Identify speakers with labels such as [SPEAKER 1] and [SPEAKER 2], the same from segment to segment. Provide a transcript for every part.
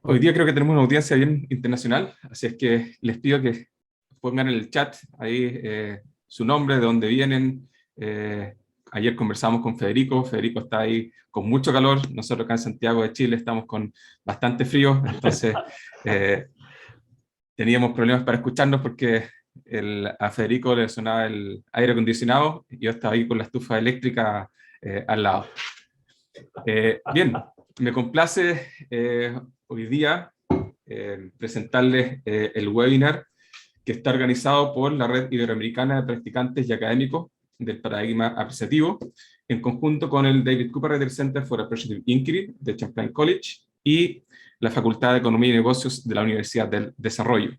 [SPEAKER 1] Hoy día creo que tenemos una audiencia bien internacional, así es que les pido que pongan en el chat ahí su nombre, de dónde vienen. Ayer conversamos con Federico. Federico está ahí con mucho calor. Nosotros acá en Santiago de Chile estamos con bastante frío, entonces eh, teníamos problemas para escucharnos porque a Federico le sonaba el aire acondicionado y yo estaba ahí con la estufa eléctrica al lado. Bien, me complace hoy día presentarles el webinar que está organizado por la Red Iberoamericana de Practicantes y Académicos del Paradigma Apreciativo, en conjunto con el David Cooperrider Center for Appreciative Inquiry de Champlain College y la Facultad de Economía y Negocios de la Universidad del Desarrollo.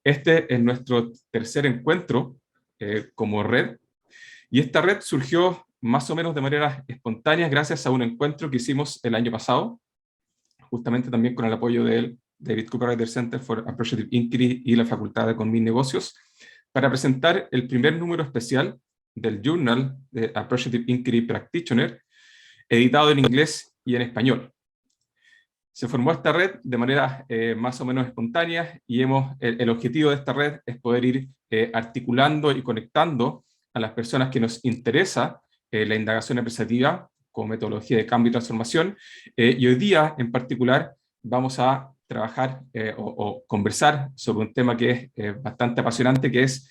[SPEAKER 1] Este es nuestro tercer encuentro como red, y esta red surgió más o menos de manera espontánea gracias a un encuentro que hicimos el año pasado, justamente también con el apoyo del David Cooperrider Center for Appreciative Inquiry y la Facultad de Economía y Negocios, para presentar el primer número especial del Journal de Appreciative Inquiry Practitioner, editado en inglés y en español. Se formó esta red de manera más o menos espontánea y el objetivo de esta red es poder ir articulando y conectando a las personas que nos interesa la indagación apreciativa como metodología de cambio y transformación, y hoy día en particular vamos a trabajar o conversar sobre un tema que es bastante apasionante, que es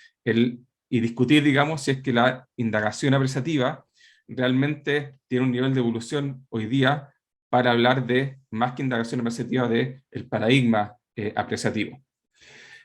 [SPEAKER 1] y discutir, digamos, si es que la indagación apreciativa realmente tiene un nivel de evolución hoy día para hablar de, más que indagación apreciativa, del paradigma apreciativo.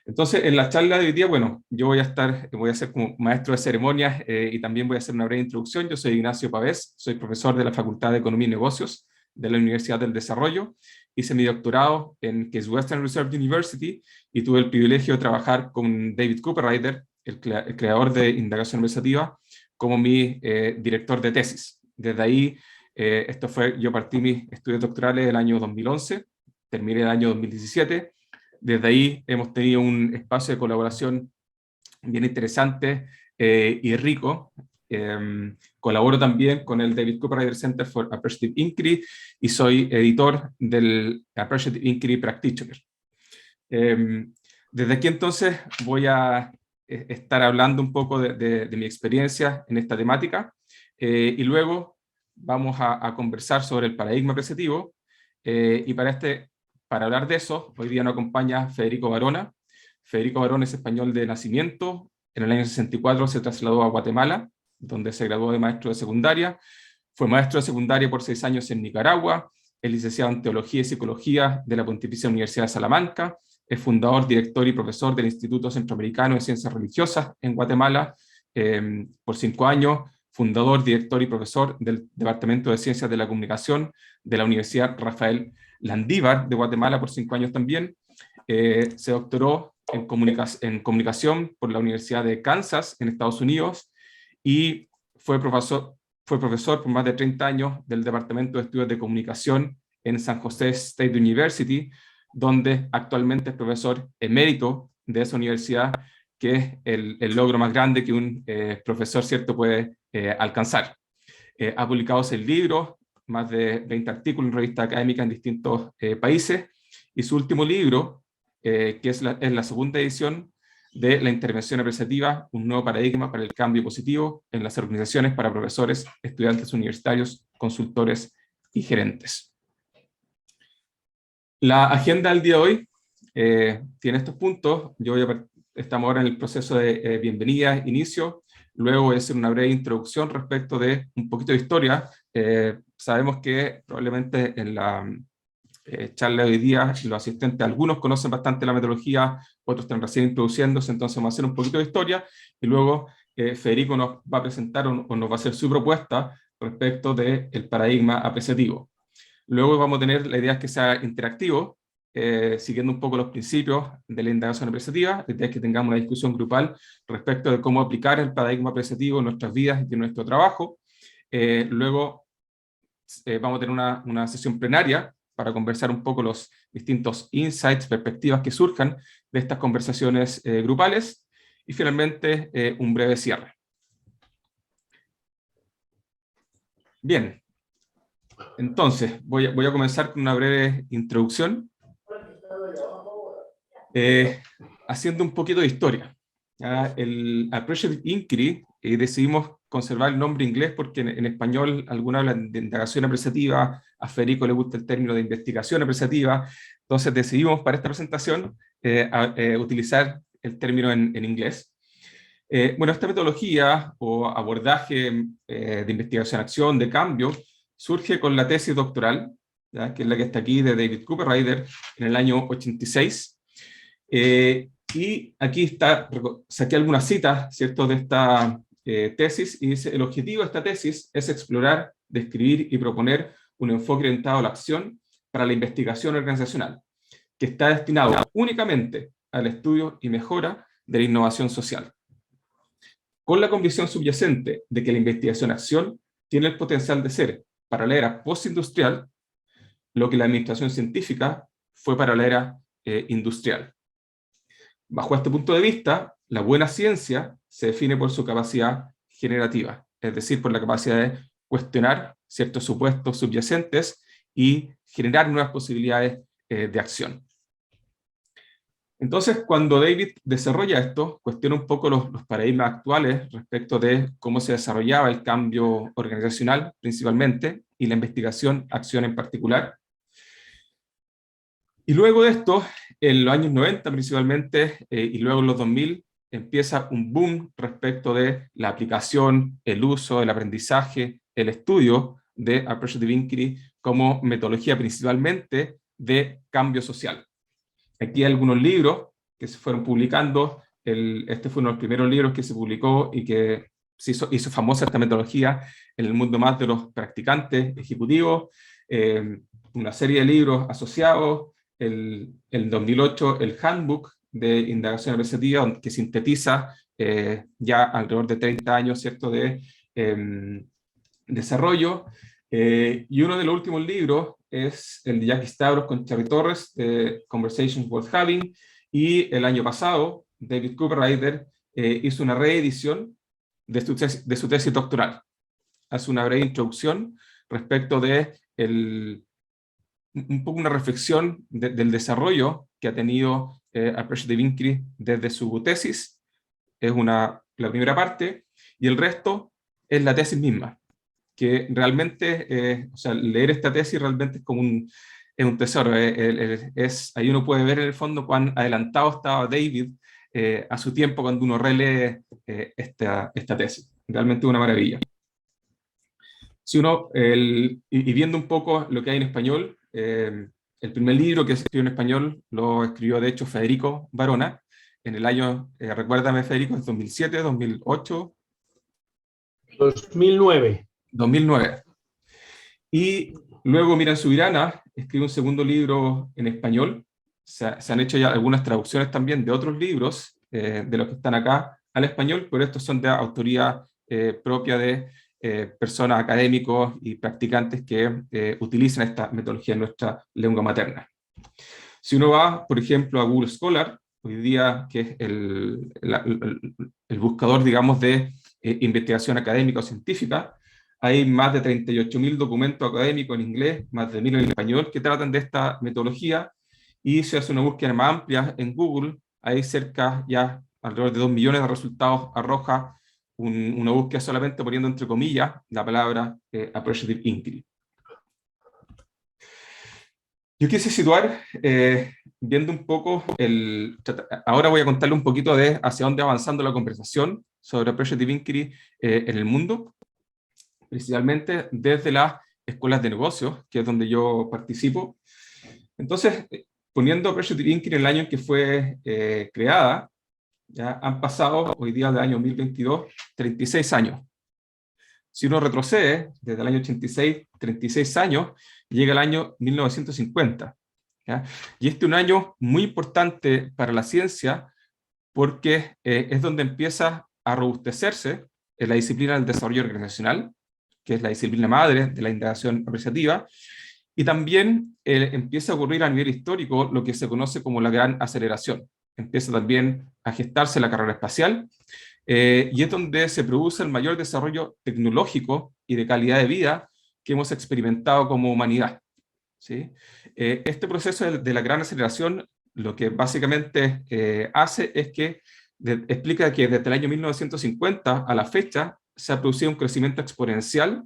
[SPEAKER 1] Entonces, en la charla de hoy día, bueno, yo voy a ser como maestro de ceremonias y también voy a hacer una breve introducción. Yo soy Ignacio Pavés, soy profesor de la Facultad de Economía y Negocios de la Universidad del Desarrollo. Hice mi doctorado en Case Western Reserve University y tuve el privilegio de trabajar con David Cooperrider, el creador de indagación apreciativa, como mi director de tesis. Desde ahí, yo partí mis estudios doctorales el año 2011, terminé el año 2017. Desde ahí hemos tenido un espacio de colaboración bien interesante y rico. Colaboro también con el David Cooperrider Center for Appreciative Inquiry y soy editor del Appreciative Inquiry Practitioner. Desde aquí entonces voy a estar hablando un poco de mi experiencia en esta temática y luego vamos a conversar sobre el paradigma apreciativo y para hablar de eso, hoy día nos acompaña Federico Barona. Federico Barona es español de nacimiento. En el año 64 se trasladó a Guatemala, donde se graduó de maestro de secundaria. Fue maestro de secundaria por 6 años en Nicaragua. Es licenciado en Teología y Psicología de la Pontificia Universidad de Salamanca. Es fundador, director y profesor del Instituto Centroamericano de Ciencias Religiosas en Guatemala por 5 años. Fundador, director y profesor del Departamento de Ciencias de la Comunicación de la Universidad Rafael Landívar de Guatemala por 5 años también. Se doctoró en comunicación por la Universidad de Kansas en Estados Unidos y fue profesor por más de 30 años del Departamento de Estudios de Comunicación en San José State University, donde actualmente es profesor emérito de esa universidad, que es el logro más grande que un profesor, ¿cierto?, puede alcanzar. Ha publicado 6 libros, más de 20 artículos en revistas académicas en distintos países, y su último libro, que es la segunda edición de La Intervención Apreciativa, un nuevo paradigma para el cambio positivo en las organizaciones para profesores, estudiantes universitarios, consultores y gerentes. La agenda del día de hoy tiene estos puntos. Estamos ahora en el proceso de bienvenida, inicio. Luego voy a hacer una breve introducción respecto de un poquito de historia. Sabemos que probablemente en la charla de hoy día los asistentes, algunos conocen bastante la metodología, otros están recién introduciéndose, entonces vamos a hacer un poquito de historia y luego Federico nos va a presentar o nos va a hacer su propuesta respecto del paradigma apreciativo. Luego vamos a tener la idea es que sea interactivo, siguiendo un poco los principios de la indagación apreciativa. La idea es que tengamos una discusión grupal respecto de cómo aplicar el paradigma apreciativo en nuestras vidas y en nuestro trabajo. Luego vamos a tener una sesión plenaria para conversar un poco los distintos insights, perspectivas que surjan de estas conversaciones grupales. Y finalmente, un breve cierre. Bien. Entonces, voy a comenzar con una breve introducción. Haciendo un poquito de historia. El Appreciative Inquiry, decidimos conservar el nombre inglés porque en español algunos hablan de indagación apreciativa, a Federico le gusta el término de investigación apreciativa, entonces decidimos para esta presentación utilizar el término en inglés. Bueno, esta metodología o abordaje de investigación-acción, de cambio, surge con la tesis doctoral, ¿ya?, que es la que está aquí, de David Cooperrider, en el año 86. Y aquí está, saqué algunas citas, ¿cierto?, de esta tesis, y dice: el objetivo de esta tesis es explorar, describir y proponer un enfoque orientado a la acción para la investigación organizacional, que está destinado únicamente al estudio y mejora de la innovación social, con la convicción subyacente de que la investigación-acción tiene el potencial de ser, para la era postindustrial, lo que la administración científica fue para la era industrial. Bajo este punto de vista, la buena ciencia se define por su capacidad generativa, es decir, por la capacidad de cuestionar ciertos supuestos subyacentes y generar nuevas posibilidades de acción. Entonces, cuando David desarrolla esto, cuestiona un poco los paradigmas actuales respecto de cómo se desarrollaba el cambio organizacional, principalmente, y la investigación-acción en particular. Y luego de esto, en los años 90 principalmente, y luego en los 2000, empieza un boom respecto de la aplicación, el uso, el aprendizaje, el estudio de Appreciative Inquiry como metodología principalmente de cambio social. Aquí hay algunos libros que se fueron publicando. Este fue uno de los primeros libros que se publicó y que se hizo famosa esta metodología en el mundo más de los practicantes ejecutivos. Una serie de libros asociados. El 2008, el Handbook de Indagación Apreciativa, que sintetiza ya alrededor de 30 años, ¿cierto?, de desarrollo. Y uno de los últimos libros es el de Jackie Stavros con Cherry Torres, Conversations Worth Having, y el año pasado David Cooperrider hizo una reedición de su tesis doctoral. Hace una breve introducción respecto de un poco una reflexión del desarrollo que ha tenido Appreciative Inquiry desde su tesis. Es la primera parte, y el resto es la tesis misma, que realmente, o sea, leer esta tesis realmente es como es un tesoro. Ahí uno puede ver en el fondo cuán adelantado estaba David a su tiempo cuando uno relee esta tesis. Realmente una maravilla. Si uno, y viendo un poco lo que hay en español, el primer libro que se escribió en español lo escribió de hecho Federico Barona, en el año, recuérdame Federico, ¿es 2007, 2008?
[SPEAKER 2] 2009.
[SPEAKER 1] 2009. Y luego Miran Subirana escribe un segundo libro en español. Se han hecho ya algunas traducciones también de otros libros, de los que están acá, al español, pero estos son de autoría propia de personas, académicos y practicantes que utilizan esta metodología en nuestra lengua materna. Si uno va, por ejemplo, a Google Scholar, hoy día, que es el buscador, digamos, de investigación académica o científica, hay más de 38.000 documentos académicos en inglés, más de 1.000 en español, que tratan de esta metodología, y se hace una búsqueda más amplia en Google. Hay cerca ya alrededor de 2 millones de resultados, arroja una búsqueda solamente poniendo entre comillas la palabra Appreciative Inquiry. Yo quise situar, viendo un poco, ahora voy a contarle un poquito de hacia dónde va avanzando la conversación sobre Appreciative Inquiry en el mundo, principalmente desde las escuelas de negocios, que es donde yo participo. Entonces, poniendo Appreciative Inquiry en el año en que fue creada, ya han pasado hoy día del año 2022 36 años. Si uno retrocede desde el año 86, 36 años, llega el año 1950. ¿Ya? Y este es un año muy importante para la ciencia porque es donde empieza a robustecerse en la disciplina del desarrollo organizacional, que es la disciplina madre de la indagación apreciativa, y también empieza a ocurrir a nivel histórico lo que se conoce como la gran aceleración. Empieza también a gestarse la carrera espacial, y es donde se produce el mayor desarrollo tecnológico y de calidad de vida que hemos experimentado como humanidad. ¿Sí? Este proceso de la gran aceleración lo que básicamente hace es que explica que desde el año 1950 a la fecha se ha producido un crecimiento exponencial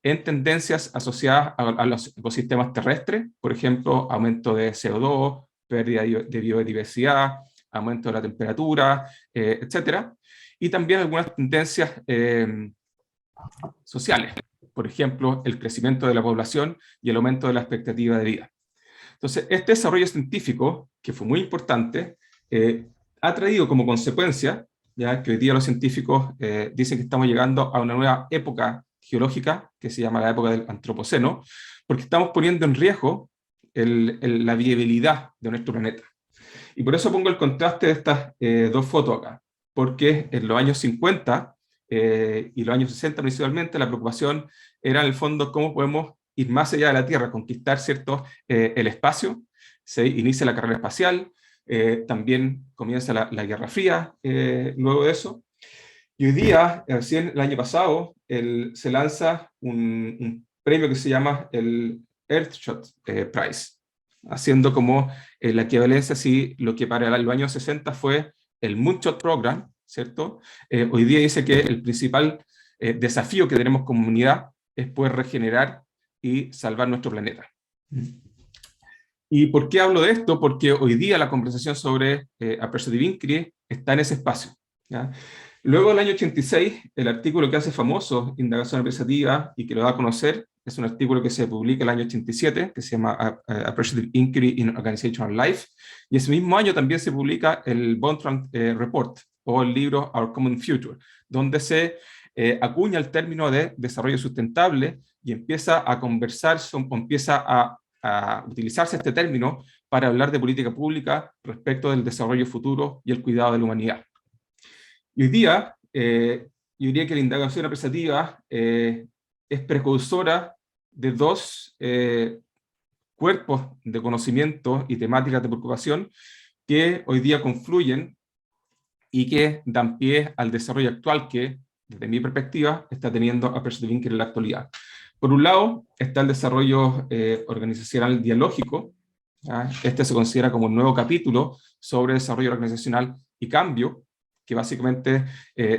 [SPEAKER 1] en tendencias asociadas a los ecosistemas terrestres, por ejemplo, aumento de CO2, pérdida de biodiversidad, aumento de la temperatura, etcétera, y también algunas tendencias sociales, por ejemplo, el crecimiento de la población y el aumento de la expectativa de vida. Entonces, este desarrollo científico, que fue muy importante, ha traído como consecuencia, ya que hoy día los científicos dicen que estamos llegando a una nueva época geológica, que se llama la época del Antropoceno, porque estamos poniendo en riesgo la viabilidad de nuestro planeta. Y por eso pongo el contraste de estas dos fotos acá, porque en los años 50 y los años 60 principalmente la preocupación era en el fondo cómo podemos ir más allá de la Tierra, conquistar ¿cierto? El espacio, se inicia la carrera espacial, también comienza la Guerra Fría luego de eso. Y hoy día, recién el año pasado, se lanza un premio que se llama el Earthshot Prize, haciendo como la equivalencia, si lo que para los años 60 fue el Moonshot Program, ¿cierto? Hoy día dice que el principal desafío que tenemos como comunidad es poder regenerar y salvar nuestro planeta. ¿Y por qué hablo de esto? Porque hoy día la conversación sobre Appreciative Inquiry está en ese espacio, ¿ya? Luego, del año 86, el artículo que hace famoso Indagación Apreciativa y que lo da a conocer es un artículo que se publica el año 87, que se llama Appreciative Inquiry in Organizational Life, y ese mismo año también se publica el Bontrand Report, o el libro Our Common Future, donde se acuña el término de desarrollo sustentable y empieza a conversar, o empieza a utilizarse este término para hablar de política pública respecto del desarrollo futuro y el cuidado de la humanidad. Y hoy día, yo diría que la indagación apreciativa es precursora de dos cuerpos de conocimiento y temáticas de preocupación que hoy día confluyen y que dan pie al desarrollo actual que, desde mi perspectiva, está teniendo Appreciative Inquiry en la actualidad. Por un lado, está el desarrollo organizacional dialógico. ¿Ya? Este se considera como un nuevo capítulo sobre desarrollo organizacional y cambio, que básicamente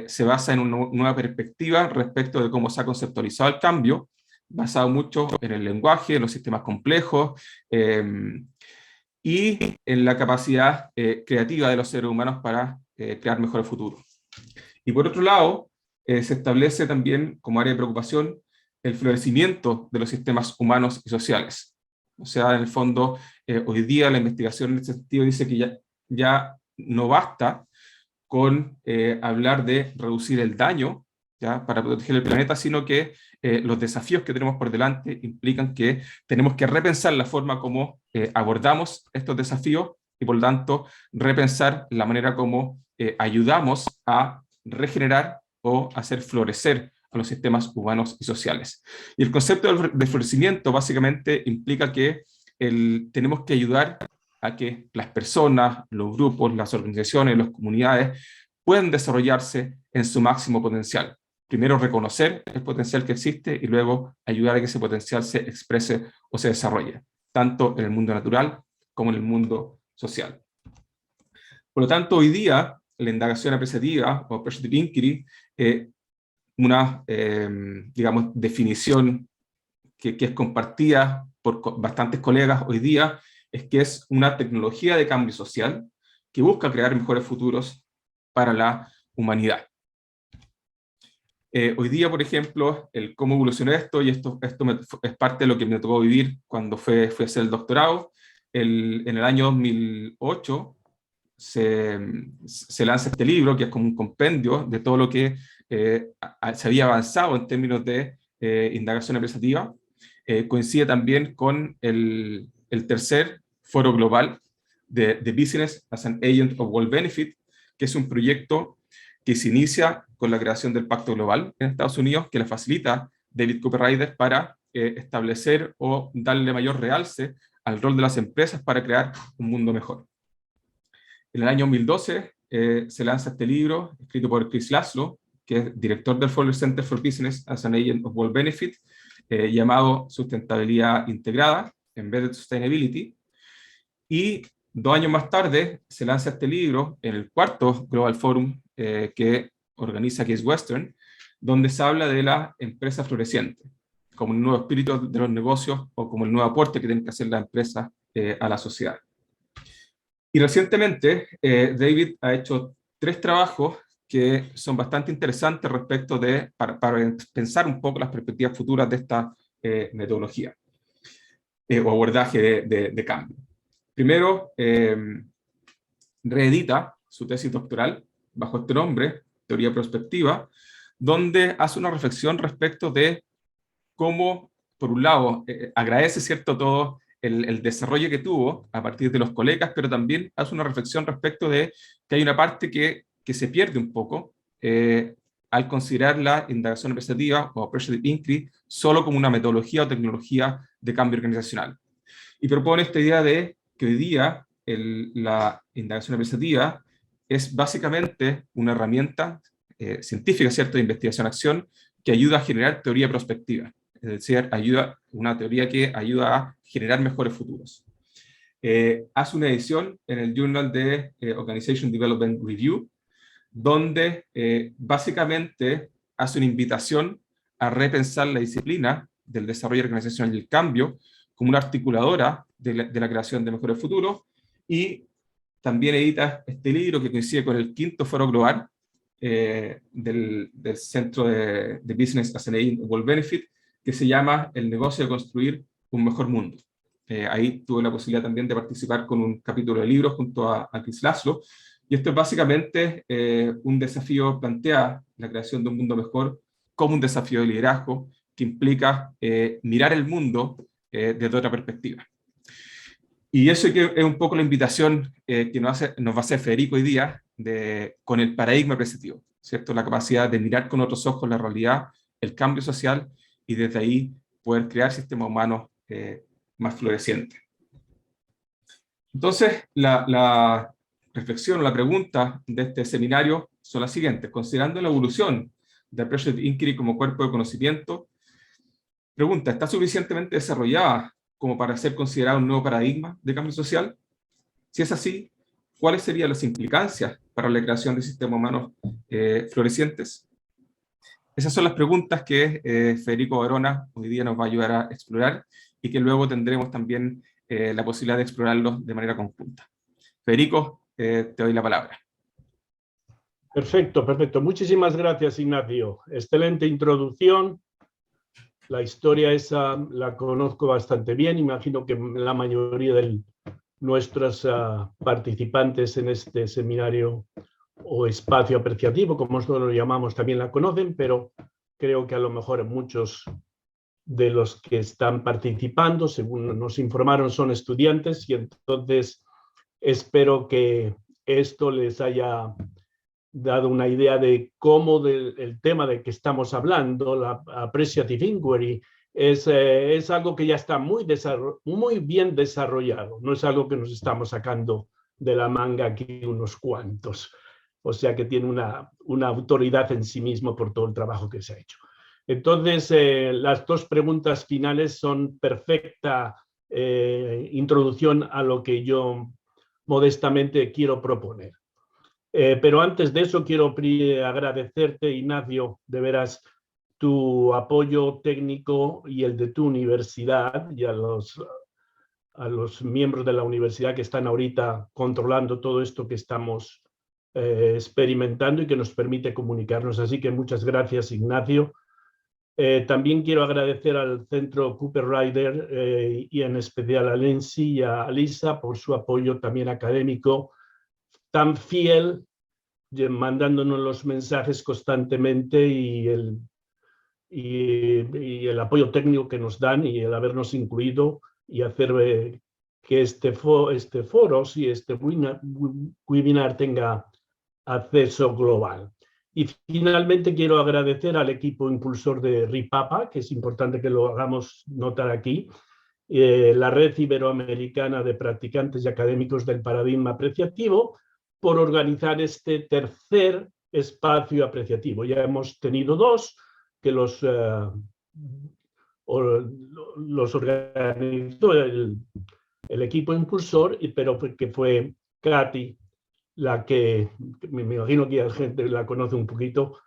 [SPEAKER 1] se basa en una nueva perspectiva respecto de cómo se ha conceptualizado el cambio, basado mucho en el lenguaje, en los sistemas complejos, y en la capacidad creativa de los seres humanos para crear mejores futuros. Y por otro lado, se establece también como área de preocupación el florecimiento de los sistemas humanos y sociales. O sea, en el fondo, hoy día la investigación en ese sentido dice que ya no basta con hablar de reducir el daño, ¿ya? Para proteger el planeta, sino que los desafíos que tenemos por delante implican que tenemos que repensar la forma como abordamos estos desafíos y por lo tanto repensar la manera como ayudamos a regenerar o hacer florecer a los sistemas humanos y sociales. Y el concepto de florecimiento básicamente implica que tenemos que ayudar a que las personas, los grupos, las organizaciones, las comunidades puedan desarrollarse en su máximo potencial. Primero reconocer el potencial que existe y luego ayudar a que ese potencial se exprese o se desarrolle, tanto en el mundo natural como en el mundo social. Por lo tanto, hoy día, la indagación apreciativa o Appreciative Inquiry, una, digamos, definición que es compartida por bastantes colegas hoy día, es que es una tecnología de cambio social que busca crear mejores futuros para la humanidad. Hoy día, por ejemplo, el cómo evolucionó esto, y esto es parte de lo que me tocó vivir cuando fui a hacer el doctorado. En el año 2008 se lanza este libro, que es como un compendio de todo lo que se había avanzado en términos de indagación apreciativa. Coincide también con el tercer foro global de Business as an Agent of World Benefit, que es un proyecto que se inicia con la creación del Pacto Global en Estados Unidos, que le facilita David Cooper-Ryder para establecer o darle mayor realce al rol de las empresas para crear un mundo mejor. En el año 2012 se lanza este libro, escrito por Chris Laszlo, que es director del Fowler Center for Business as an Agent of World Benefit, llamado Sustentabilidad Integrada, Embedded Sustainability, y 2 años más tarde se lanza este libro en el 4º Global Forum que organiza Case Western, donde se habla de la empresa floreciente, como un nuevo espíritu de los negocios o como el nuevo aporte que tienen que hacer las empresas a la sociedad. Y recientemente David ha hecho 3 trabajos que son bastante interesantes respecto de, para pensar un poco las perspectivas futuras de esta metodología o abordaje de cambio. Primero, reedita su tesis doctoral bajo este nombre, Teoría Prospectiva, donde hace una reflexión respecto de cómo, por un lado, agradece, ¿cierto?, todo el desarrollo que tuvo a partir de los colegas, pero también hace una reflexión respecto de que hay una parte que se pierde un poco al considerar la indagación representativa o Appreciative Inquiry solo como una metodología o tecnología de cambio organizacional. Y propone esta idea de que hoy día la indagación representativa es básicamente una herramienta científica, ¿cierto?, de investigación-acción que ayuda a generar teoría prospectiva. Es decir, una teoría que ayuda a generar mejores futuros. Hace una edición en el Journal de Organization Development Review, donde básicamente hace una invitación a repensar la disciplina del desarrollo organizacional y el cambio como una articuladora de la creación de mejores futuros, y también edita este libro que coincide con el 5º Foro Global del Centro de Business as an Agent of World Benefit, que se llama El negocio de construir un mejor mundo. Ahí tuve la posibilidad también de participar con un capítulo de libros junto a Chris Laszlo, y esto es básicamente un desafío, plantea la creación de un mundo mejor como un desafío de liderazgo que implica mirar el mundo desde otra perspectiva. Y eso es un poco la invitación que nos va a hacer Federico hoy día con el paradigma apreciativo, ¿cierto? La capacidad de mirar con otros ojos la realidad, el cambio social, y desde ahí poder crear sistemas humanos más florecientes. Entonces, la reflexión o la pregunta de este seminario son las siguientes. Considerando la evolución de Appreciative Inquiry como cuerpo de conocimiento, pregunta, ¿está suficientemente desarrollada como para ser considerado un nuevo paradigma de cambio social? Si es así, ¿cuáles serían las implicancias para la creación de sistemas humanos florecientes? Esas son las preguntas que Federico Varona hoy día nos va a ayudar a explorar, y que luego tendremos también la posibilidad de explorarlos de manera conjunta. Federico, te doy la palabra.
[SPEAKER 2] Perfecto, perfecto. Muchísimas gracias, Ignacio. Excelente introducción. La historia esa la conozco bastante bien. Imagino que la mayoría de nuestros participantes en este seminario o espacio apreciativo, como nosotros lo llamamos, también la conocen, pero creo que a lo mejor muchos de los que están participando, según nos informaron, son estudiantes, y entonces espero que esto les haya dado una idea de cómo el tema de que estamos hablando, la Appreciative Inquiry, es algo que ya está muy bien desarrollado, no es algo que nos estamos sacando de la manga aquí unos cuantos, o sea que tiene una autoridad en sí mismo por todo el trabajo que se ha hecho. Entonces, las 2 preguntas finales son perfecta introducción a lo que yo modestamente quiero proponer. Pero antes de eso quiero agradecerte, Ignacio, de veras, tu apoyo técnico y el de tu universidad, y a los miembros de la universidad que están ahorita controlando todo esto que estamos experimentando y que nos permite comunicarnos. Así que muchas gracias, Ignacio. También quiero agradecer al Centro Cooper Rider y en especial a Lenzi y a Lisa por su apoyo también académico tan fiel, mandándonos los mensajes constantemente, y el apoyo técnico que nos dan, y el habernos incluido y hacer que este foro, sí, este webinar tenga acceso global. Y finalmente quiero agradecer al equipo impulsor de RIPAPA, que es importante que lo hagamos notar aquí, la Red Iberoamericana de Practicantes y Académicos del Paradigma Apreciativo, por organizar este tercer espacio apreciativo. Ya hemos tenido 2, que los organizó el equipo impulsor, pero que fue Katy la que, me imagino que la gente la conoce un poquito,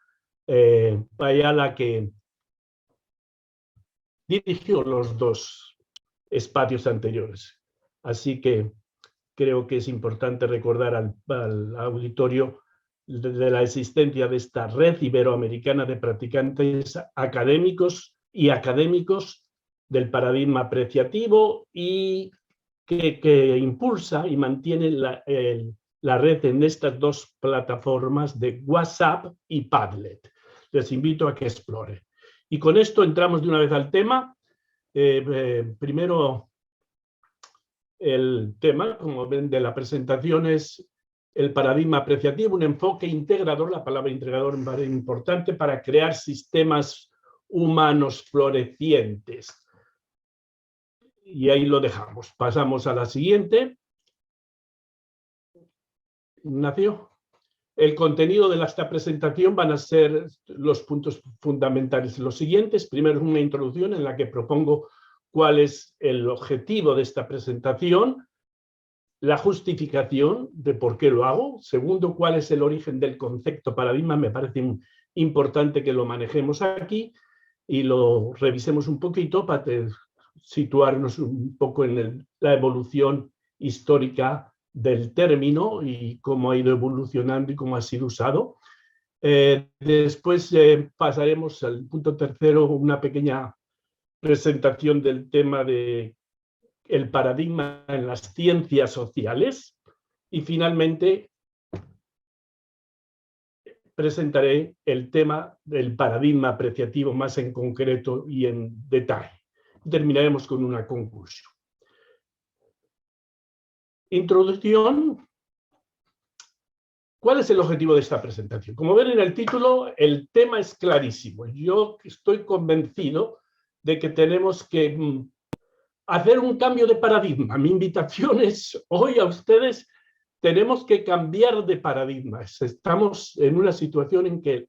[SPEAKER 2] vaya la que dirigió los dos espacios anteriores. Así que creo que es importante recordar al auditorio de la existencia de esta red iberoamericana de practicantes académicos y académicos del paradigma apreciativo y que impulsa y mantiene la red en estas dos plataformas de WhatsApp y Padlet. Les invito a que exploren. Y con esto entramos de una vez al tema. Primero, el tema, como ven, de la presentación es el paradigma apreciativo, un enfoque integrador, la palabra integrador es importante, para crear sistemas humanos florecientes. Y ahí lo dejamos. Pasamos a la siguiente. Ignacio. El contenido de esta presentación van a ser los puntos fundamentales los siguientes. Primero, una introducción en la que propongo cuál es el objetivo de esta presentación, la justificación de por qué lo hago. Segundo, cuál es el origen del concepto paradigma. Me parece importante que lo manejemos aquí y lo revisemos un poquito para situarnos un poco en la evolución histórica del término y cómo ha ido evolucionando y cómo ha sido usado. Después pasaremos al punto tercero, una pequeña presentación del tema de el paradigma en las ciencias sociales y finalmente presentaré el tema del paradigma apreciativo más en concreto y en detalle. Terminaremos con una conclusión. Introducción. ¿Cuál es el objetivo de esta presentación? Como ven en el título, el tema es clarísimo. Yo estoy convencido de que tenemos que hacer un cambio de paradigma. Mi invitación es hoy a ustedes, tenemos que cambiar de paradigmas. Estamos en una situación en que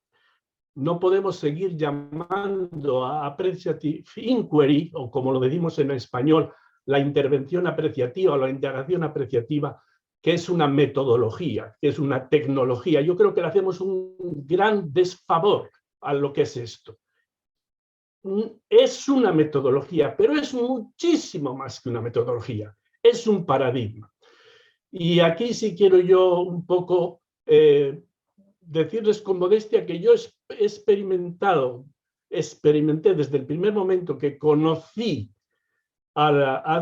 [SPEAKER 2] no podemos seguir llamando a appreciative inquiry, o como lo decimos en español, la intervención apreciativa o la indagación apreciativa, que es una metodología, que es una tecnología. Yo creo que le hacemos un gran desfavor a lo que es esto. Es una metodología, pero es muchísimo más que una metodología. Es un paradigma. Y aquí sí quiero yo un poco decirles con modestia que yo he experimenté desde el primer momento que conocí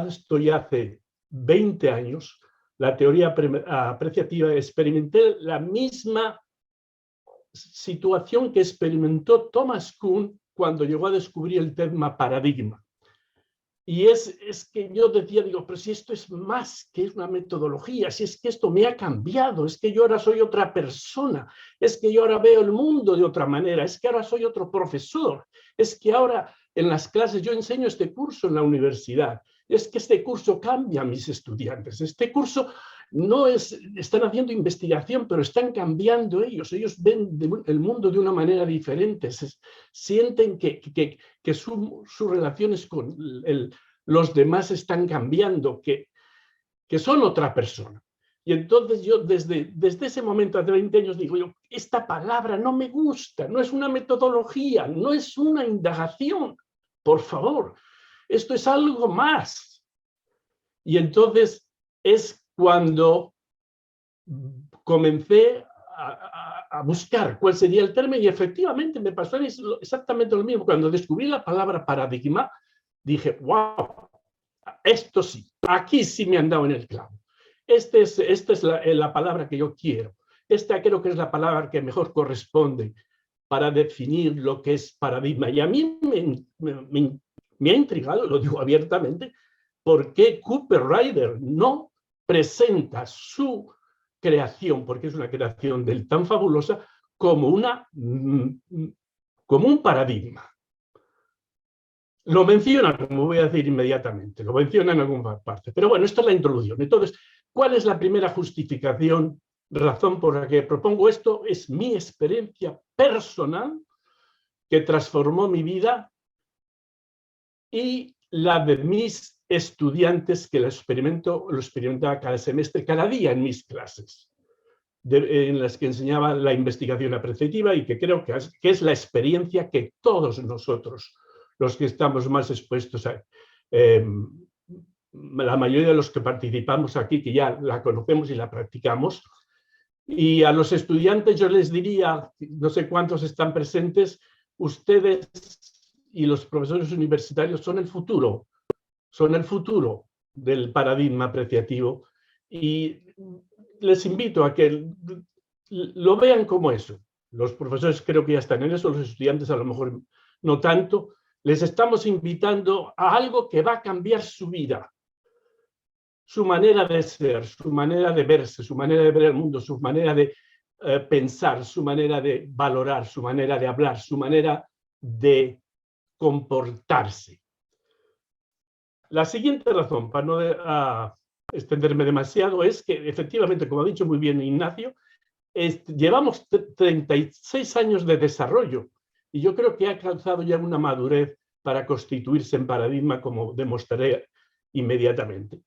[SPEAKER 2] esto ya hace 20 años, la teoría apreciativa, experimenté la misma situación que experimentó Thomas Kuhn cuando llegó a descubrir el tema paradigma. Y es que yo decía, digo, pero si esto es más que una metodología, si es que esto me ha cambiado, es que yo ahora soy otra persona, es que yo ahora veo el mundo de otra manera, es que ahora soy otro profesor, es que ahora en las clases yo enseño este curso en la universidad, es que este curso cambia a mis estudiantes, este curso no es, están haciendo investigación, pero están cambiando ellos ven el mundo de una manera diferente, sienten que sus relaciones con los demás están cambiando, que son otra persona. Y entonces yo desde ese momento, hace 20 años, digo yo, esta palabra no me gusta, no es una metodología, no es una indagación, por favor, esto es algo más. Y entonces es cuando comencé a buscar cuál sería el término y efectivamente me pasó exactamente lo mismo. Cuando descubrí la palabra paradigma, dije, wow, esto sí, aquí sí me han dado en el clavo. Esta es la palabra que yo quiero. Esta creo que es la palabra que mejor corresponde para definir lo que es paradigma. Y a mí me ha intrigado, lo digo abiertamente, por qué Cooper Ryder no presenta su creación, porque es una creación del tan fabulosa, como un paradigma. Lo menciona, como voy a decir inmediatamente, lo menciona en alguna parte. Pero bueno, esta es la introducción. Entonces, ¿cuál es la primera justificación, razón por la que propongo esto? Es mi experiencia personal que transformó mi vida y la de mis estudiantes que lo experimentaba cada semestre, cada día en mis clases, en las que enseñaba la investigación apreciativa y que creo que es la experiencia que todos nosotros, los que estamos más expuestos a... la mayoría de los que participamos aquí, que ya la conocemos y la practicamos, y a los estudiantes yo les diría, no sé cuántos están presentes, ustedes y los profesores universitarios son el futuro del paradigma apreciativo, y les invito a que lo vean como eso. Los profesores creo que ya están en eso, los estudiantes a lo mejor no tanto. Les estamos invitando a algo que va a cambiar su vida, su manera de ser, su manera de verse, su manera de ver el mundo, su manera de pensar, su manera de valorar, su manera de hablar, su manera de comportarse. La siguiente razón, para no extenderme demasiado, es que efectivamente, como ha dicho muy bien Ignacio, llevamos 36 años de desarrollo y yo creo que ha alcanzado ya una madurez para constituirse en paradigma, como demostraré inmediatamente.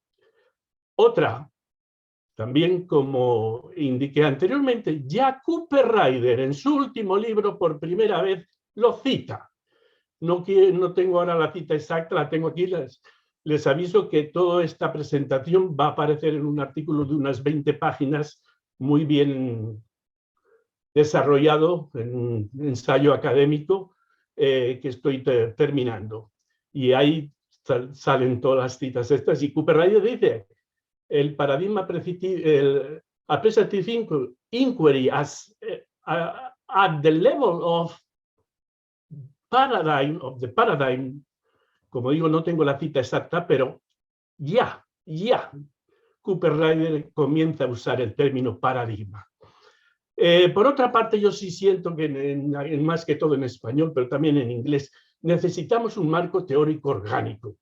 [SPEAKER 2] Otra, también como indiqué anteriormente, ya Cooper Ryder en su último libro por primera vez lo cita. No tengo ahora la cita exacta, la tengo aquí. Les aviso que toda esta presentación va a aparecer en un artículo de unas 20 páginas muy bien desarrollado, en un ensayo académico que estoy terminando. Y ahí salen todas las citas estas. Y Cooper Ryder dice, el paradigma apreciative inquiry at the level of the paradigm, como digo, no tengo la cita exacta, pero ya Cooper Ryder comienza a usar el término paradigma. Por otra parte, yo sí siento que más que todo en español, pero también en inglés, necesitamos un marco teórico orgánico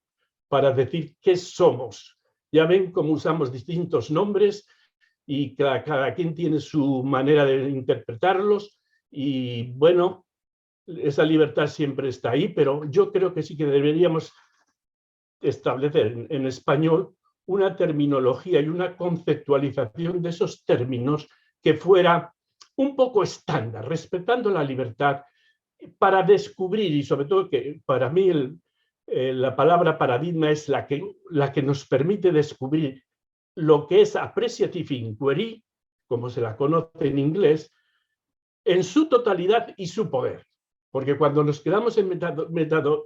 [SPEAKER 2] para decir qué somos. Ya ven cómo usamos distintos nombres y cada quien tiene su manera de interpretarlos y bueno, esa libertad siempre está ahí, pero yo creo que sí que deberíamos establecer en español una terminología y una conceptualización de esos términos que fuera un poco estándar, respetando la libertad para descubrir, y sobre todo que para mí la palabra paradigma es la que nos permite descubrir lo que es appreciative inquiry, como se la conoce en inglés, en su totalidad y su poder. Porque cuando nos quedamos en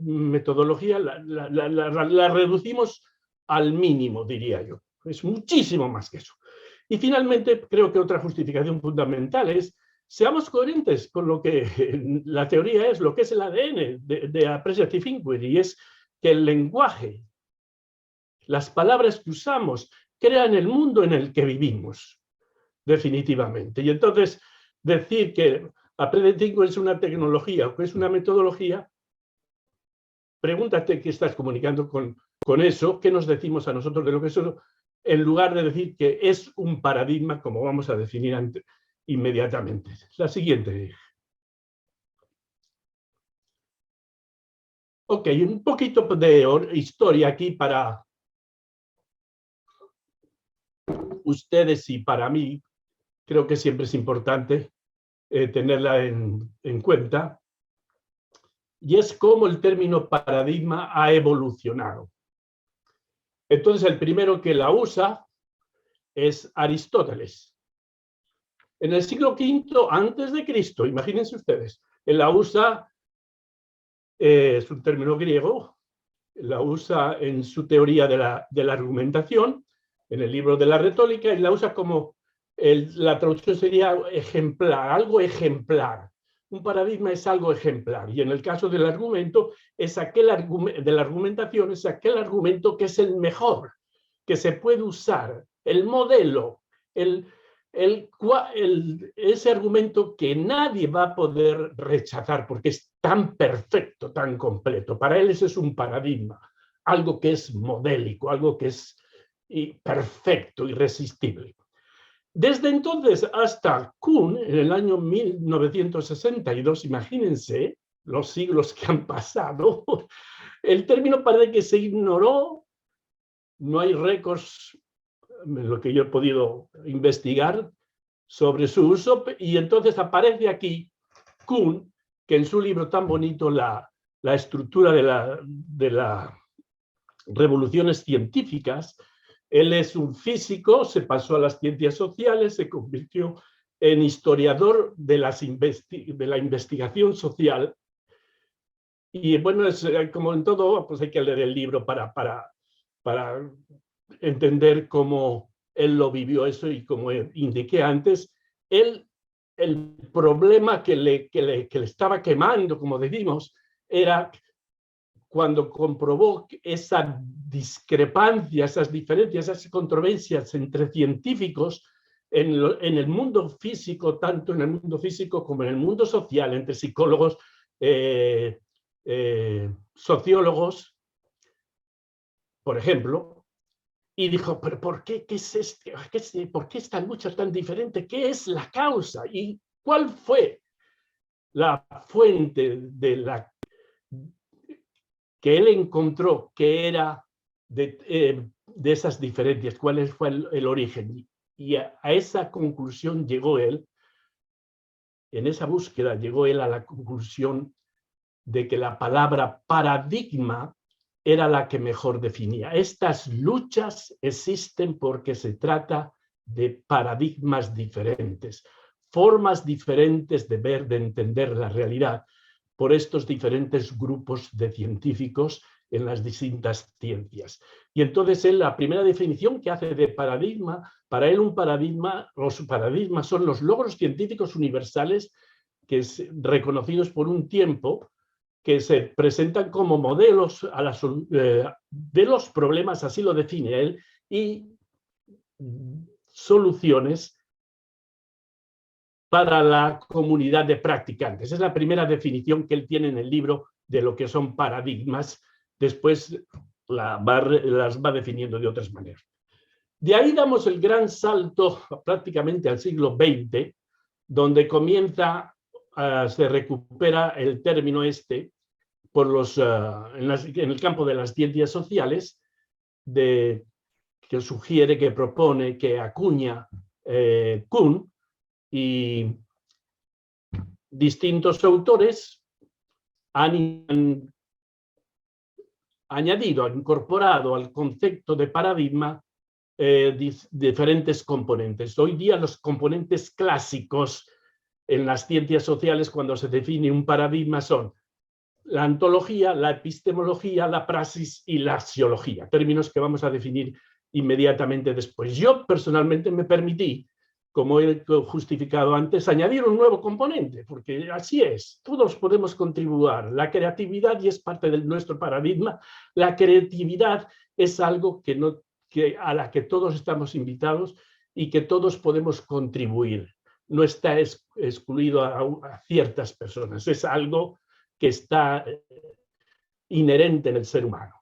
[SPEAKER 2] metodología, la reducimos al mínimo, diría yo. Es muchísimo más que eso. Y finalmente, creo que otra justificación fundamental es seamos coherentes con lo que la teoría es, lo que es el ADN de Appreciative Inquiry, es que el lenguaje, las palabras que usamos, crean el mundo en el que vivimos, definitivamente. Y entonces, decir que Appreciative Inquiry es una tecnología o que es una metodología, pregúntate qué estás comunicando con eso, qué nos decimos a nosotros de lo que es eso, en lugar de decir que es un paradigma, como vamos a definir inmediatamente. La siguiente. Ok, un poquito de historia aquí para ustedes y para mí. Creo que siempre es importante tenerla en cuenta. Y es cómo el término paradigma ha evolucionado. Entonces, el primero que la usa es Aristóteles. En el siglo V antes de Cristo, imagínense ustedes, él la usa, es un término griego, la usa en su teoría de la argumentación, en el libro de la retórica, y la usa como, la traducción sería ejemplar, algo ejemplar. Un paradigma es algo ejemplar, y en el caso del argumento, de la argumentación, es aquel argumento que es el mejor, que se puede usar, el modelo, ese argumento que nadie va a poder rechazar porque es tan perfecto, tan completo. Para él ese es un paradigma, algo que es modélico, algo que es perfecto, irresistible. Desde entonces hasta Kuhn, en el año 1962, imagínense los siglos que han pasado, el término parece que se ignoró no hay récords, lo que yo he podido investigar, sobre su uso, y entonces aparece aquí Kuhn, que en su libro tan bonito, La estructura de las revoluciones científicas, él es un físico, se pasó a las ciencias sociales, se convirtió en historiador de la investigación social. Y bueno, es como en todo, pues hay que leer el libro para entender cómo él lo vivió eso, y como indiqué antes, el problema que le estaba quemando, como decimos, era cuando comprobó esa discrepancia, esas diferencias, esas controversias entre científicos en el mundo físico, tanto en el mundo físico como en el mundo social, entre psicólogos, sociólogos, por ejemplo, y dijo, pero ¿por qué? ¿Qué es este? ¿Por qué esta lucha tan diferente? ¿Qué es la causa? ¿Y cuál fue la fuente de la que él encontró que era de esas diferencias? ¿Cuál fue el origen? Y a esa conclusión llegó él, en esa búsqueda llegó él a la conclusión de que la palabra paradigma era la que mejor definía. Estas luchas existen porque se trata de paradigmas diferentes, formas diferentes de ver, de entender la realidad por estos diferentes grupos de científicos en las distintas ciencias. Y entonces él, la primera definición que hace de paradigma, para él un paradigma, los paradigmas son los logros científicos universales que reconocidos por un tiempo, que se presentan como modelos de los problemas, así lo define él, y soluciones para la comunidad de practicantes. Es la primera definición que él tiene en el libro de lo que son paradigmas. Después las va definiendo de otras maneras. De ahí damos el gran salto prácticamente al siglo XX, donde se recupera el término en el campo de las ciencias sociales, que sugiere, que propone, que acuña Kuhn, y distintos autores han añadido, han incorporado al concepto de paradigma diferentes componentes. Hoy día los componentes clásicos en las ciencias sociales, cuando se define un paradigma, son la ontología, la epistemología, la praxis y la axiología, términos que vamos a definir inmediatamente después. Yo personalmente me permití, como he justificado antes, añadir un nuevo componente, porque así es, todos podemos contribuir. La creatividad, y es parte de nuestro paradigma, la creatividad es algo a la que todos estamos invitados y que todos podemos contribuir. No está excluido a ciertas personas, es algo que está inherente en el ser humano.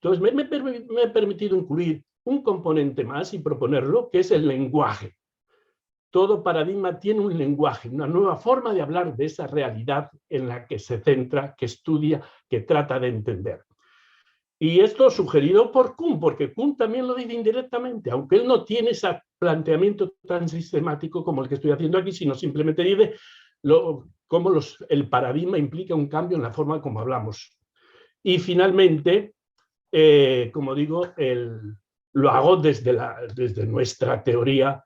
[SPEAKER 2] Entonces, me he permitido incluir un componente más y proponerlo, que es el lenguaje. Todo paradigma tiene un lenguaje, una nueva forma de hablar de esa realidad en la que se centra, que estudia, que trata de entender. Y esto sugerido por Kuhn, porque Kuhn también lo dice indirectamente, aunque él no tiene ese planteamiento tan sistemático como el que estoy haciendo aquí, sino simplemente dice cómo el paradigma implica un cambio en la forma como hablamos. Y finalmente, como digo, lo hago desde nuestra teoría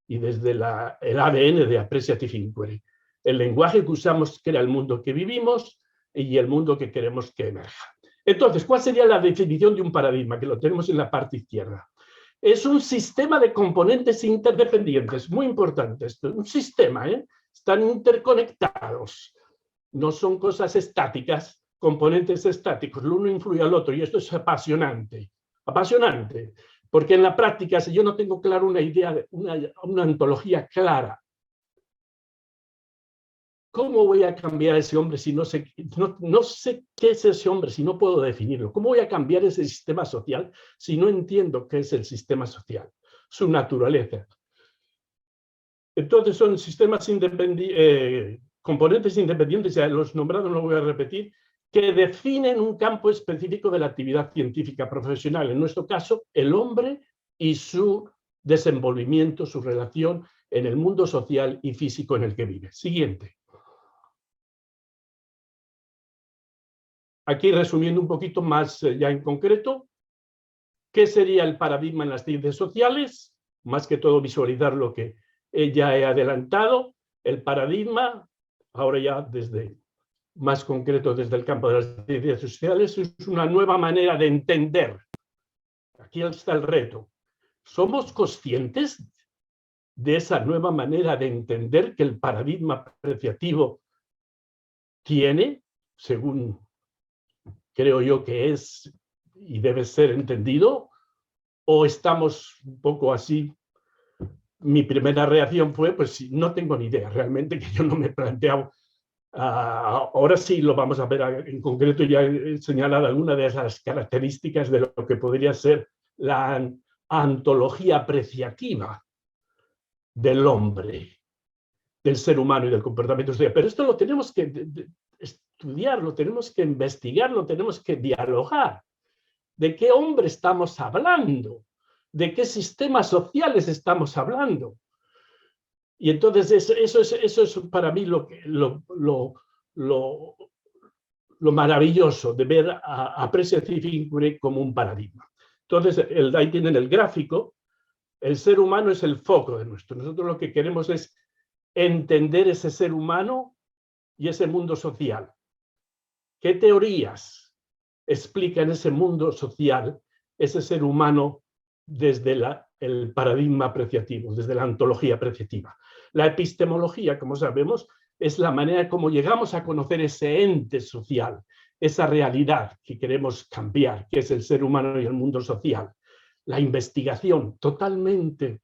[SPEAKER 2] y desde el ADN de Appreciative Inquiry. El lenguaje que usamos crea el mundo que vivimos y el mundo que queremos que emerja. Entonces, ¿cuál sería la definición de un paradigma? Que lo tenemos en la parte izquierda. Es un sistema de componentes interdependientes, muy importante esto, un sistema, están interconectados, no son cosas estáticas, componentes estáticos, el uno influye al otro, y esto es apasionante, apasionante, porque en la práctica, si yo no tengo claro una idea, una ontología clara, ¿cómo voy a cambiar a ese hombre si no sé qué es ese hombre, si no puedo definirlo? ¿Cómo voy a cambiar ese sistema social si no entiendo qué es el sistema social, su naturaleza? Entonces son sistemas independientes, componentes independientes, ya los nombrados no lo voy a repetir, que definen un campo específico de la actividad científica profesional, en nuestro caso, el hombre y su desenvolvimiento, su relación en el mundo social y físico en el que vive. Siguiente. Aquí resumiendo un poquito más ya en concreto, ¿qué sería el paradigma en las ciencias sociales? Más que todo visualizar lo que ya he adelantado. El paradigma, ahora ya desde más concreto desde el campo de las ciencias sociales, es una nueva manera de entender. Aquí está el reto. ¿Somos conscientes de esa nueva manera de entender que el paradigma apreciativo tiene, según creo yo que es y debe ser entendido, o estamos un poco así? Mi primera reacción fue, pues no tengo ni idea, realmente, que yo no me he planteado. Ahora sí lo vamos a ver en concreto, ya he señalado algunas de esas características de lo que podría ser la antología apreciativa del hombre, del ser humano y del comportamiento social. Pero esto lo tenemos que estudiar, lo tenemos que investigar, lo tenemos que dialogar. ¿De qué hombre estamos hablando? ¿De qué sistemas sociales estamos hablando? Y entonces eso es para mí lo maravilloso de ver a Appreciative Inquiry como un paradigma. Entonces, ahí tienen el gráfico. El ser humano es el foco de nuestro. Nosotros lo que queremos es entender ese ser humano y ese mundo social. ¿Qué teorías explican ese mundo social, ese ser humano desde el paradigma apreciativo, desde la ontología apreciativa? La epistemología, como sabemos, es la manera como llegamos a conocer ese ente social, esa realidad que queremos cambiar, que es el ser humano y el mundo social. La investigación, totalmente,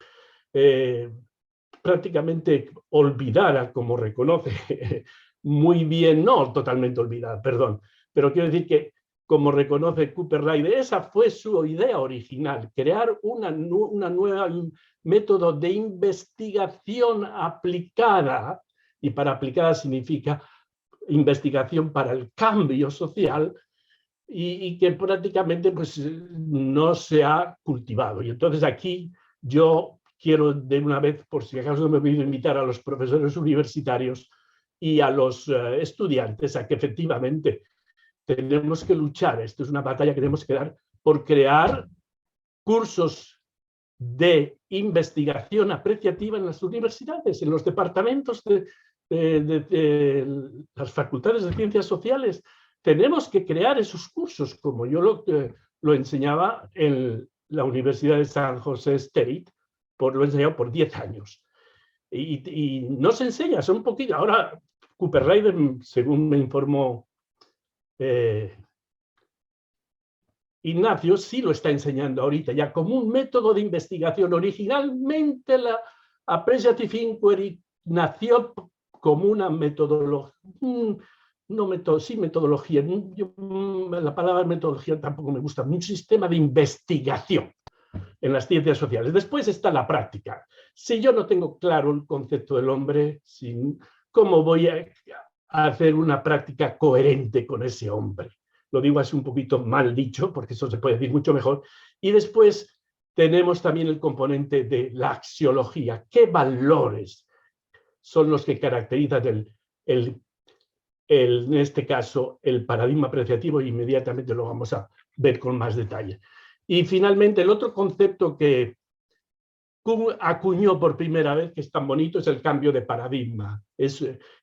[SPEAKER 2] prácticamente olvidada, como reconoce muy bien, no totalmente olvidada, perdón, pero quiero decir que, como reconoce Cooper Ryder, esa fue su idea original, crear una nueva método de investigación aplicada, y para aplicada significa investigación para el cambio social, y que prácticamente pues, no se ha cultivado. Y entonces aquí yo quiero de una vez, por si acaso no me he podido invitar a los profesores universitarios y a los estudiantes a que efectivamente tenemos que luchar. Esto es una batalla que tenemos que dar por crear cursos de investigación apreciativa en las universidades, en los departamentos de las facultades de ciencias sociales. Tenemos que crear esos cursos, como yo lo enseñaba en la Universidad de San José State, lo he enseñado por 10 años. Y no se enseña, son un poquito. Ahora, Cooper Ryder, según me informó Ignacio, sí lo está enseñando ahorita ya como un método de investigación. Originalmente la Appreciative Inquiry nació como una metodología, metodología, la palabra metodología tampoco me gusta, un sistema de investigación en las ciencias sociales. Después está la práctica. Si yo no tengo claro el concepto del hombre, ¿cómo voy a hacer una práctica coherente con ese hombre? Lo digo así un poquito mal dicho, porque eso se puede decir mucho mejor. Y después tenemos también el componente de la axiología. ¿Qué valores son los que caracterizan en este caso, el paradigma apreciativo? Y inmediatamente lo vamos a ver con más detalle. Y finalmente, el otro concepto que acuñó por primera vez, que es tan bonito, es el cambio de paradigma.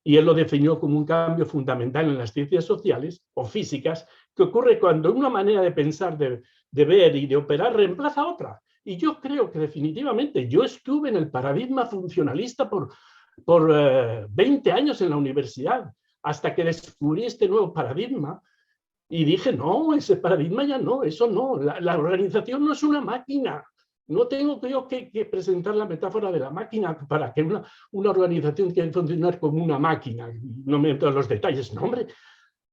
[SPEAKER 2] Y él lo definió como un cambio fundamental en las ciencias sociales o físicas, que ocurre cuando una manera de pensar, de ver y de operar reemplaza a otra. Y yo creo que definitivamente, yo estuve en el paradigma funcionalista por 20 años en la universidad, hasta que descubrí este nuevo paradigma y dije, no, ese paradigma ya no, eso no, la organización no es una máquina. No tengo yo que presentar la metáfora de la máquina para que una organización quiera funcionar como una máquina. No me entro en los detalles. No, hombre,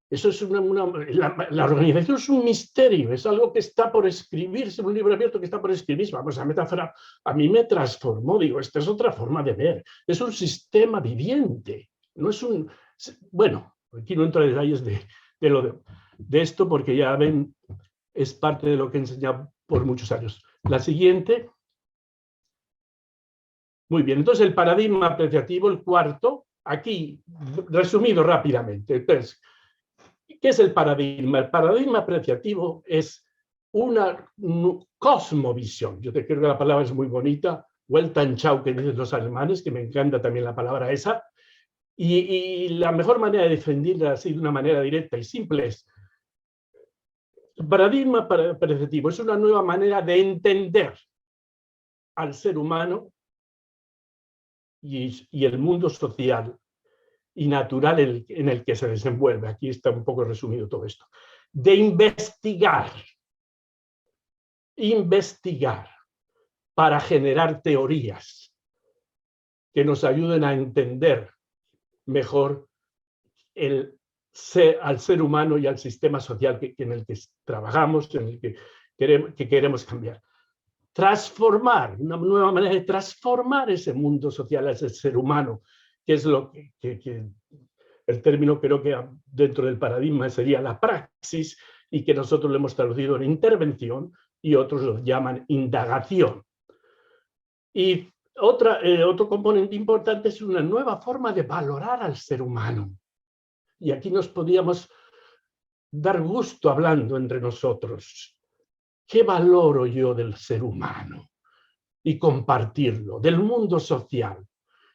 [SPEAKER 2] eso es la organización es un misterio, es algo que está por escribirse, un libro abierto que está por escribirse. Vamos, la metáfora a mí me transformó. Digo, esta es otra forma de ver. Es un sistema viviente. No es un... Bueno, aquí no entro en detalles de esto, porque ya ven, es parte de lo que he enseñado por muchos años. La siguiente. Muy bien, entonces el paradigma apreciativo, el cuarto, aquí resumido rápidamente. Entonces, ¿qué es el paradigma? El paradigma apreciativo es una cosmovisión. Yo creo que la palabra es muy bonita, Weltanschauung, que dicen los alemanes, que me encanta también la palabra esa. Y la mejor manera de defenderla así de una manera directa y simple es: el paradigma apreciativo es una nueva manera de entender al ser humano y el mundo social y natural en el que se desenvuelve. Aquí está un poco resumido todo esto. De investigar para generar teorías que nos ayuden a entender mejor al ser humano y al sistema social en el que trabajamos, en el que queremos cambiar. Transformar, una nueva manera de transformar ese mundo social, ese ser humano, que es lo que el término creo que dentro del paradigma sería la praxis, y que nosotros lo hemos traducido en intervención y otros lo llaman indagación. Y otro componente importante es una nueva forma de valorar al ser humano. Y aquí nos podríamos dar gusto hablando entre nosotros. ¿Qué valoro yo del ser humano? Y compartirlo, del mundo social.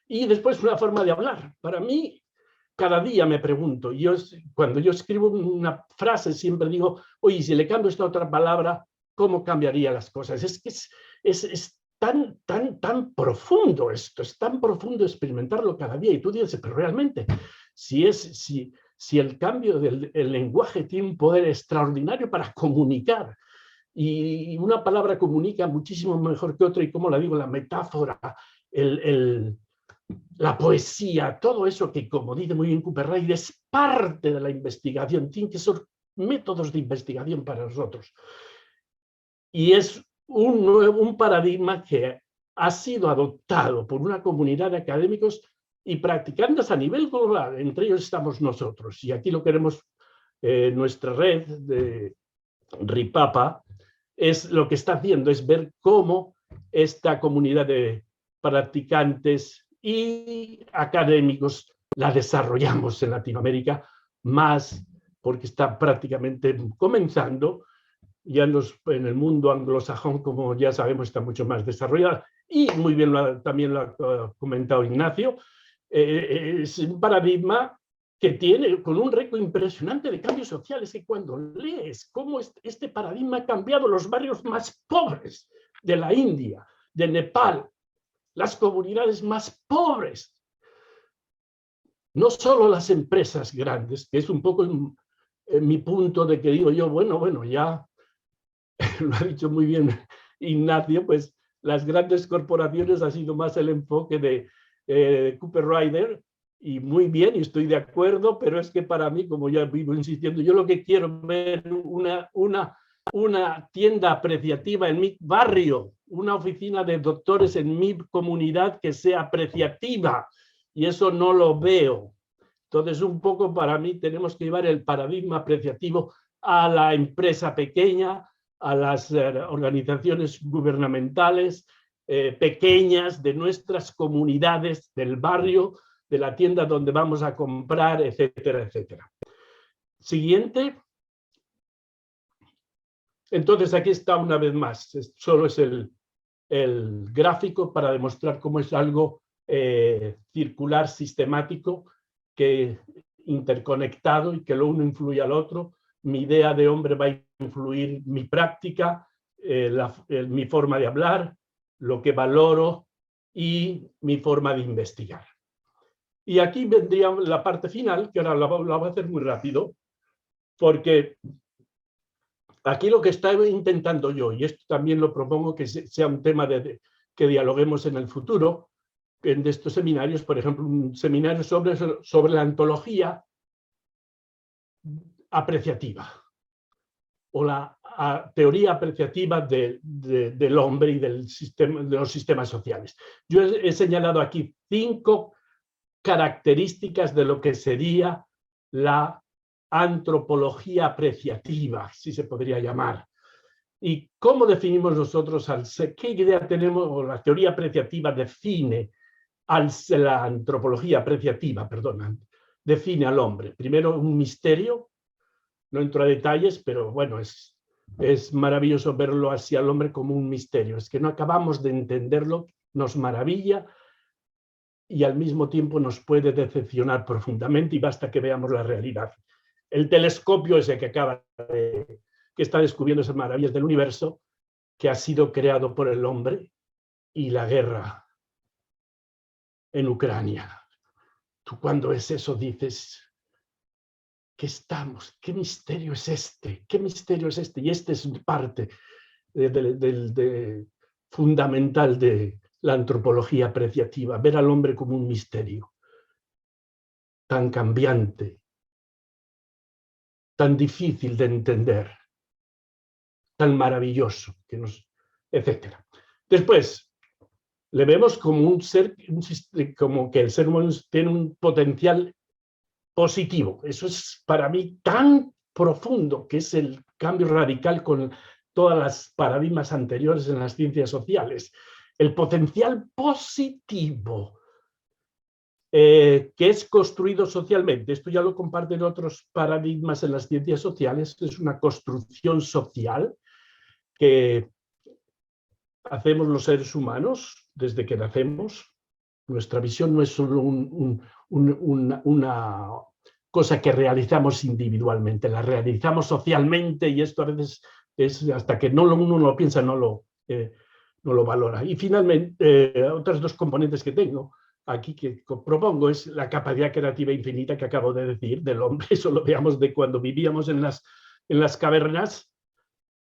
[SPEAKER 2] Y después una forma de hablar. Para mí, cada día me pregunto, cuando yo escribo una frase siempre digo, oye, si le cambio esta otra palabra, ¿cómo cambiaría las cosas? Es que es tan profundo esto, es tan profundo experimentarlo cada día. Y tú dices, pero realmente, si el cambio del lenguaje tiene un poder extraordinario para comunicar, y una palabra comunica muchísimo mejor que otra, y como la digo, la metáfora, la poesía, todo eso que, como dice muy bien Cooper Wright, es parte de la investigación, tiene que ser métodos de investigación para nosotros. Y es un paradigma que ha sido adoptado por una comunidad de académicos y practicantes a nivel global, entre ellos estamos nosotros. Y aquí lo queremos, nuestra red de RIPAPA, es lo que está haciendo, es ver cómo esta comunidad de practicantes y académicos la desarrollamos en Latinoamérica, más porque está prácticamente comenzando. Ya en el mundo anglosajón, como ya sabemos, está mucho más desarrollada, y muy bien también lo ha comentado Ignacio. Es un paradigma que tiene con un récord impresionante de cambios sociales, que cuando lees cómo este paradigma ha cambiado los barrios más pobres de la India, de Nepal, las comunidades más pobres, no solo las empresas grandes, que es un poco mi punto de que digo yo, bueno, ya lo ha dicho muy bien Ignacio, pues las grandes corporaciones ha sido más el enfoque de Cooper Wright, y muy bien, y estoy de acuerdo, pero es que para mí, como ya vivo insistiendo, yo lo que quiero ver una tienda apreciativa en mi barrio, una oficina de doctores en mi comunidad que sea apreciativa, y eso no lo veo. Entonces, un poco para mí tenemos que llevar el paradigma apreciativo a la empresa pequeña, a las organizaciones gubernamentales pequeñas de nuestras comunidades, del barrio, de la tienda donde vamos a comprar, etcétera, etcétera. Siguiente. Entonces, aquí está una vez más. Solo es el gráfico para demostrar cómo es algo circular, sistemático, que interconectado, y que lo uno influye al otro. Mi idea de hombre va a influir mi práctica, mi forma de hablar, lo que valoro y mi forma de investigar. Y aquí vendría la parte final, que ahora la voy a hacer muy rápido, porque aquí lo que estoy intentando yo, y esto también lo propongo que sea un tema que dialoguemos en el futuro, en estos seminarios, por ejemplo, un seminario sobre la ontología apreciativa, o la teoría apreciativa del hombre y de los sistemas sociales. Yo he señalado aquí 5 características de lo que sería la antropología apreciativa, si se podría llamar. ¿Y cómo definimos nosotros al ser? ¿Qué idea tenemos? O la teoría apreciativa define la antropología apreciativa, perdona, define al hombre. Primero, un misterio. No entro a detalles, pero bueno, es maravilloso verlo así al hombre como un misterio. Es que no acabamos de entenderlo, nos maravilla y al mismo tiempo nos puede decepcionar profundamente y basta que veamos la realidad. El telescopio ese que está descubriendo esas maravillas del universo, que ha sido creado por el hombre, y la guerra en Ucrania. Tú cuando ves eso dices, ¿qué estamos? ¿Qué misterio es este? ¿Qué misterio es este? Y este es parte fundamental de la antropología apreciativa, ver al hombre como un misterio tan cambiante, tan difícil de entender, tan maravilloso, etc. Después, le vemos como un ser, como que el ser humano tiene un potencial positivo. Eso es para mí tan profundo, que es el cambio radical con todas las paradigmas anteriores en las ciencias sociales. El potencial positivo que es construido socialmente. Esto ya lo comparten otros paradigmas en las ciencias sociales. Es una construcción social que hacemos los seres humanos desde que nacemos. Nuestra visión no es solo una cosa que realizamos individualmente, la realizamos socialmente y esto a veces es hasta que uno lo piensa, no lo valora. Y finalmente, otras dos componentes que tengo aquí que propongo es la capacidad creativa infinita que acabo de decir del hombre. Eso lo veamos de cuando vivíamos en las cavernas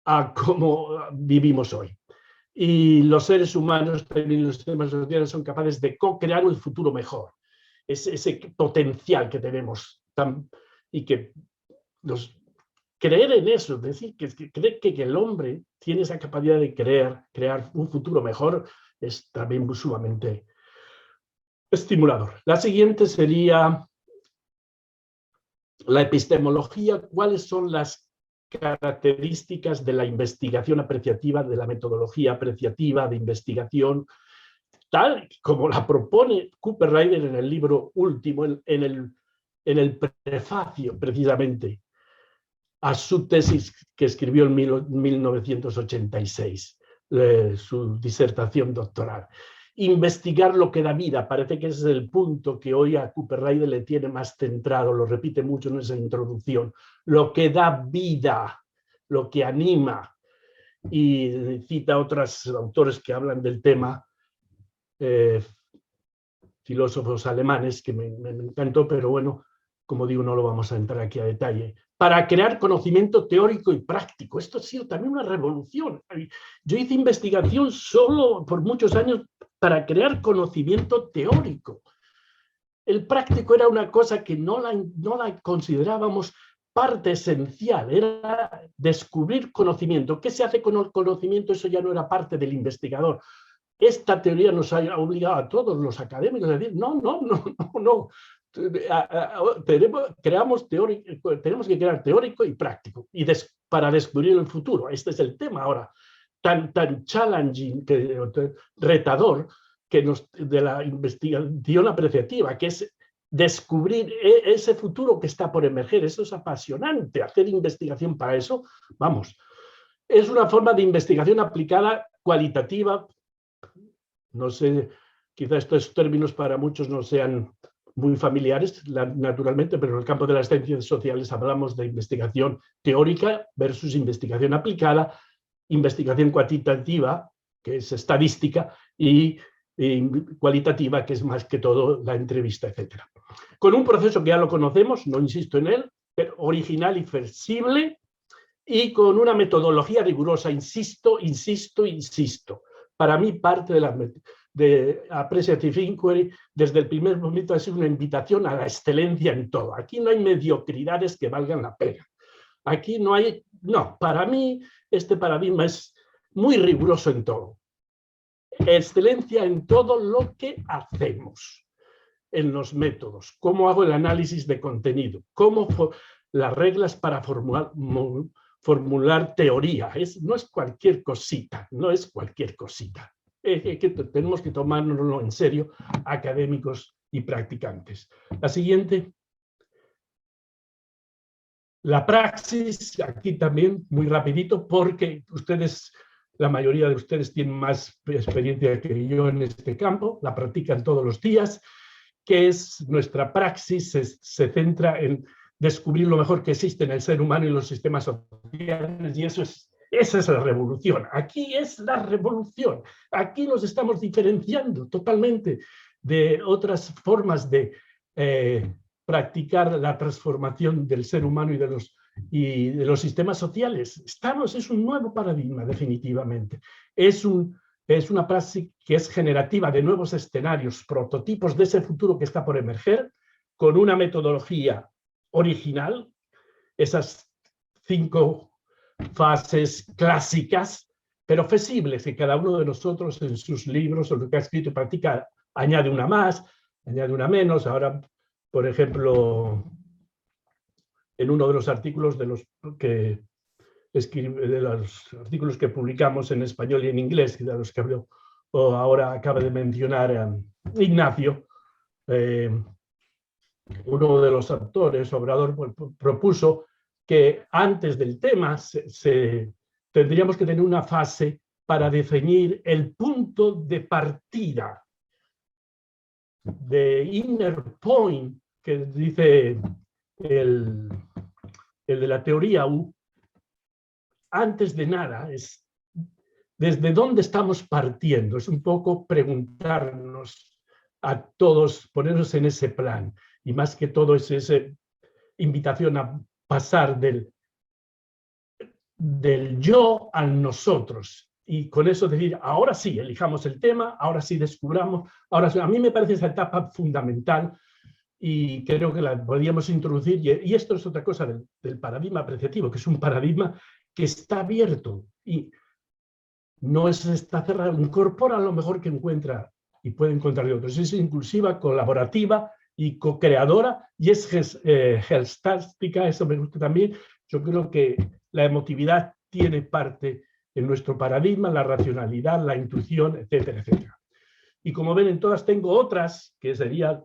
[SPEAKER 2] a cómo vivimos hoy. Y los seres humanos, también los sistemas sociales, son capaces de co-crear un futuro mejor. Ese potencial que tenemos y que creer en eso, es decir, creer que el hombre tiene esa capacidad de crear un futuro mejor, es también sumamente estimulador. La siguiente sería la epistemología. ¿Cuáles son las características de la investigación apreciativa, de la metodología apreciativa de investigación, tal como la propone Cooper Ryder en el libro último, en el prefacio, precisamente, a su tesis que escribió en 1986, su disertación doctoral? Investigar lo que da vida, parece que ese es el punto que hoy a Cooper Ryder le tiene más centrado, lo repite mucho en esa introducción, lo que da vida, lo que anima, y cita a otros autores que hablan del tema, filósofos alemanes, que me encantó, pero bueno, como digo, no lo vamos a entrar aquí a detalle, para crear conocimiento teórico y práctico. Esto ha sido también una revolución. Yo hice investigación solo por muchos años para crear conocimiento teórico. El práctico era una cosa que no la considerábamos parte esencial, era descubrir conocimiento. ¿Qué se hace con el conocimiento? Eso ya no era parte del investigador. Esta teoría nos ha obligado a todos los académicos a decir, no. Tenemos que crear teórico y práctico para descubrir el futuro. Este es el tema ahora, tan challenging, retador, de la investigación apreciativa, que es descubrir ese futuro que está por emerger. Eso es apasionante, hacer investigación para eso, vamos. Es una forma de investigación aplicada cualitativa. No sé, quizá estos términos para muchos no sean muy familiares, naturalmente, pero en el campo de las ciencias sociales hablamos de investigación teórica versus investigación aplicada, investigación cuantitativa, que es estadística, y cualitativa, que es más que todo la entrevista, etc. Con un proceso que ya lo conocemos, no insisto en él, pero original y flexible, y con una metodología rigurosa, insisto. Para mí, parte de Appreciative Inquiry, desde el primer momento, ha sido una invitación a la excelencia en todo. Aquí no hay mediocridades que valgan la pena. Aquí para mí este paradigma es muy riguroso en todo. Excelencia en todo lo que hacemos, en los métodos, cómo hago el análisis de contenido, cómo las reglas para formular teoría. No es cualquier cosita, no es cualquier cosita. Tenemos que tomárnoslo en serio, académicos y practicantes. La siguiente. La praxis, aquí también, muy rapidito, porque la mayoría de ustedes tienen más experiencia que yo en este campo, la practican todos los días, que es nuestra praxis, se centra en descubrir lo mejor que existe en el ser humano y los sistemas sociales, y esa es la revolución. Aquí es la revolución. Aquí nos estamos diferenciando totalmente de otras formas de practicar la transformación del ser humano y de los sistemas sociales. Es un nuevo paradigma, definitivamente. Es una praxis que es generativa de nuevos escenarios, prototipos de ese futuro que está por emerger, con una metodología original, esas 5 fases clásicas, pero flexibles, que cada uno de nosotros en sus libros o lo que ha escrito y practica añade una más, añade una menos. Ahora, por ejemplo, en uno de los artículos de los artículos que publicamos en español y en inglés, de los que habló, ahora acaba de mencionar Ignacio, uno de los autores, Obrador, propuso que antes del tema tendríamos que tener una fase para definir el punto de partida, de inner point, que dice el de la teoría U. Antes de nada, es desde dónde estamos partiendo. Es un poco preguntarnos a todos, ponernos en ese plan. Y más que todo es esa invitación a pasar del yo al nosotros. Y con eso decir, ahora sí, elijamos el tema, ahora sí descubramos. Ahora sí. A mí me parece esa etapa fundamental y creo que la podríamos introducir. Y esto es otra cosa del paradigma apreciativo, que es un paradigma que está abierto y no está cerrado, incorpora lo mejor que encuentra y puede encontrar de otros. Es inclusiva, colaborativa y co-creadora, y es gestáltica, eso me gusta también. Yo creo que la emotividad tiene parte en nuestro paradigma, la racionalidad, la intuición, etcétera, etcétera. Y como ven, en todas tengo otras, que serían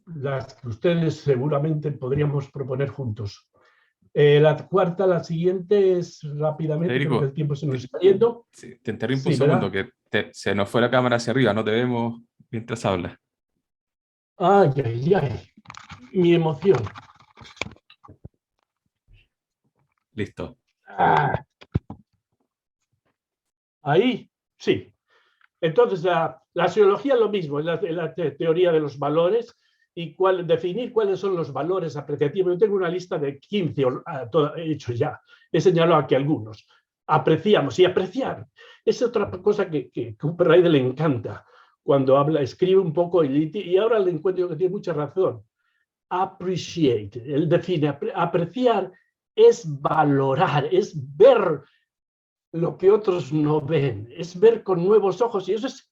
[SPEAKER 2] las que ustedes seguramente podríamos proponer juntos. La cuarta, la siguiente es rápidamente,
[SPEAKER 1] Federico,
[SPEAKER 2] creo que el tiempo se nos está yendo.
[SPEAKER 1] Sí, te interrumpo un segundo, que se nos fue la cámara hacia arriba, no te vemos mientras hablas.
[SPEAKER 2] Ay, ay, ay, mi emoción.
[SPEAKER 1] Listo.
[SPEAKER 2] Ahí, sí. Entonces, la psicología es lo mismo, es la teoría de los valores y definir cuáles son los valores apreciativos. Yo tengo una lista de 15 hechos ya. He señalado aquí algunos. Apreciamos, y apreciar es otra cosa que Cooper Ryder le encanta cuando escribe un poco, y ahora le encuentro que tiene mucha razón. Appreciate, él define, apreciar es valorar, es ver lo que otros no ven, es ver con nuevos ojos, y eso es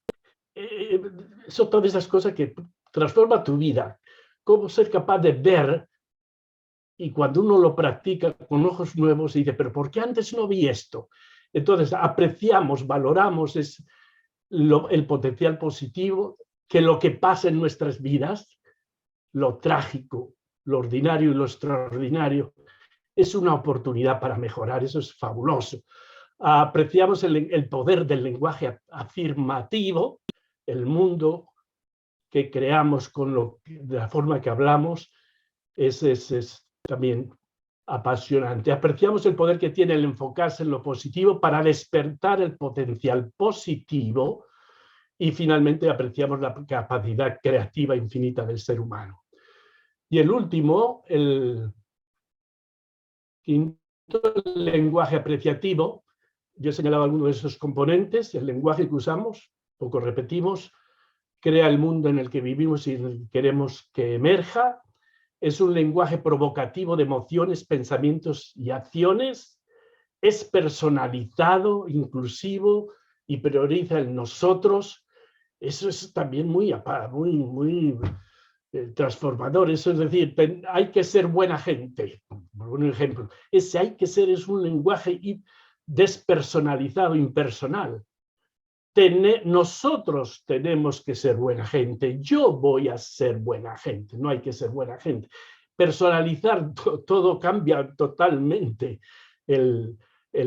[SPEAKER 2] otra de esas cosas que transforma tu vida. Cómo ser capaz de ver, y cuando uno lo practica con ojos nuevos, dice, pero ¿por qué antes no vi esto? Entonces, apreciamos, valoramos el potencial positivo, que lo que pasa en nuestras vidas, lo trágico, lo ordinario y lo extraordinario, es una oportunidad para mejorar. Eso es fabuloso. Apreciamos el poder del lenguaje afirmativo, el mundo que creamos de la forma que hablamos, es también apasionante. Apreciamos el poder que tiene el enfocarse en lo positivo para despertar el potencial positivo, y finalmente apreciamos la capacidad creativa infinita del ser humano. Y el último, el quinto, el lenguaje apreciativo. Yo he señalado algunos de esos componentes. El lenguaje que usamos, poco repetimos, crea el mundo en el que vivimos y en el que queremos que emerja. Es un lenguaje provocativo de emociones, pensamientos y acciones. Es personalizado, inclusivo y prioriza el nosotros. Eso es también muy transformador, eso es decir, hay que ser buena gente, por un ejemplo. Ese hay que ser es un lenguaje despersonalizado, impersonal. Nosotros tenemos que ser buena gente, yo voy a ser buena gente, no hay que ser buena gente. Personalizar todo cambia totalmente el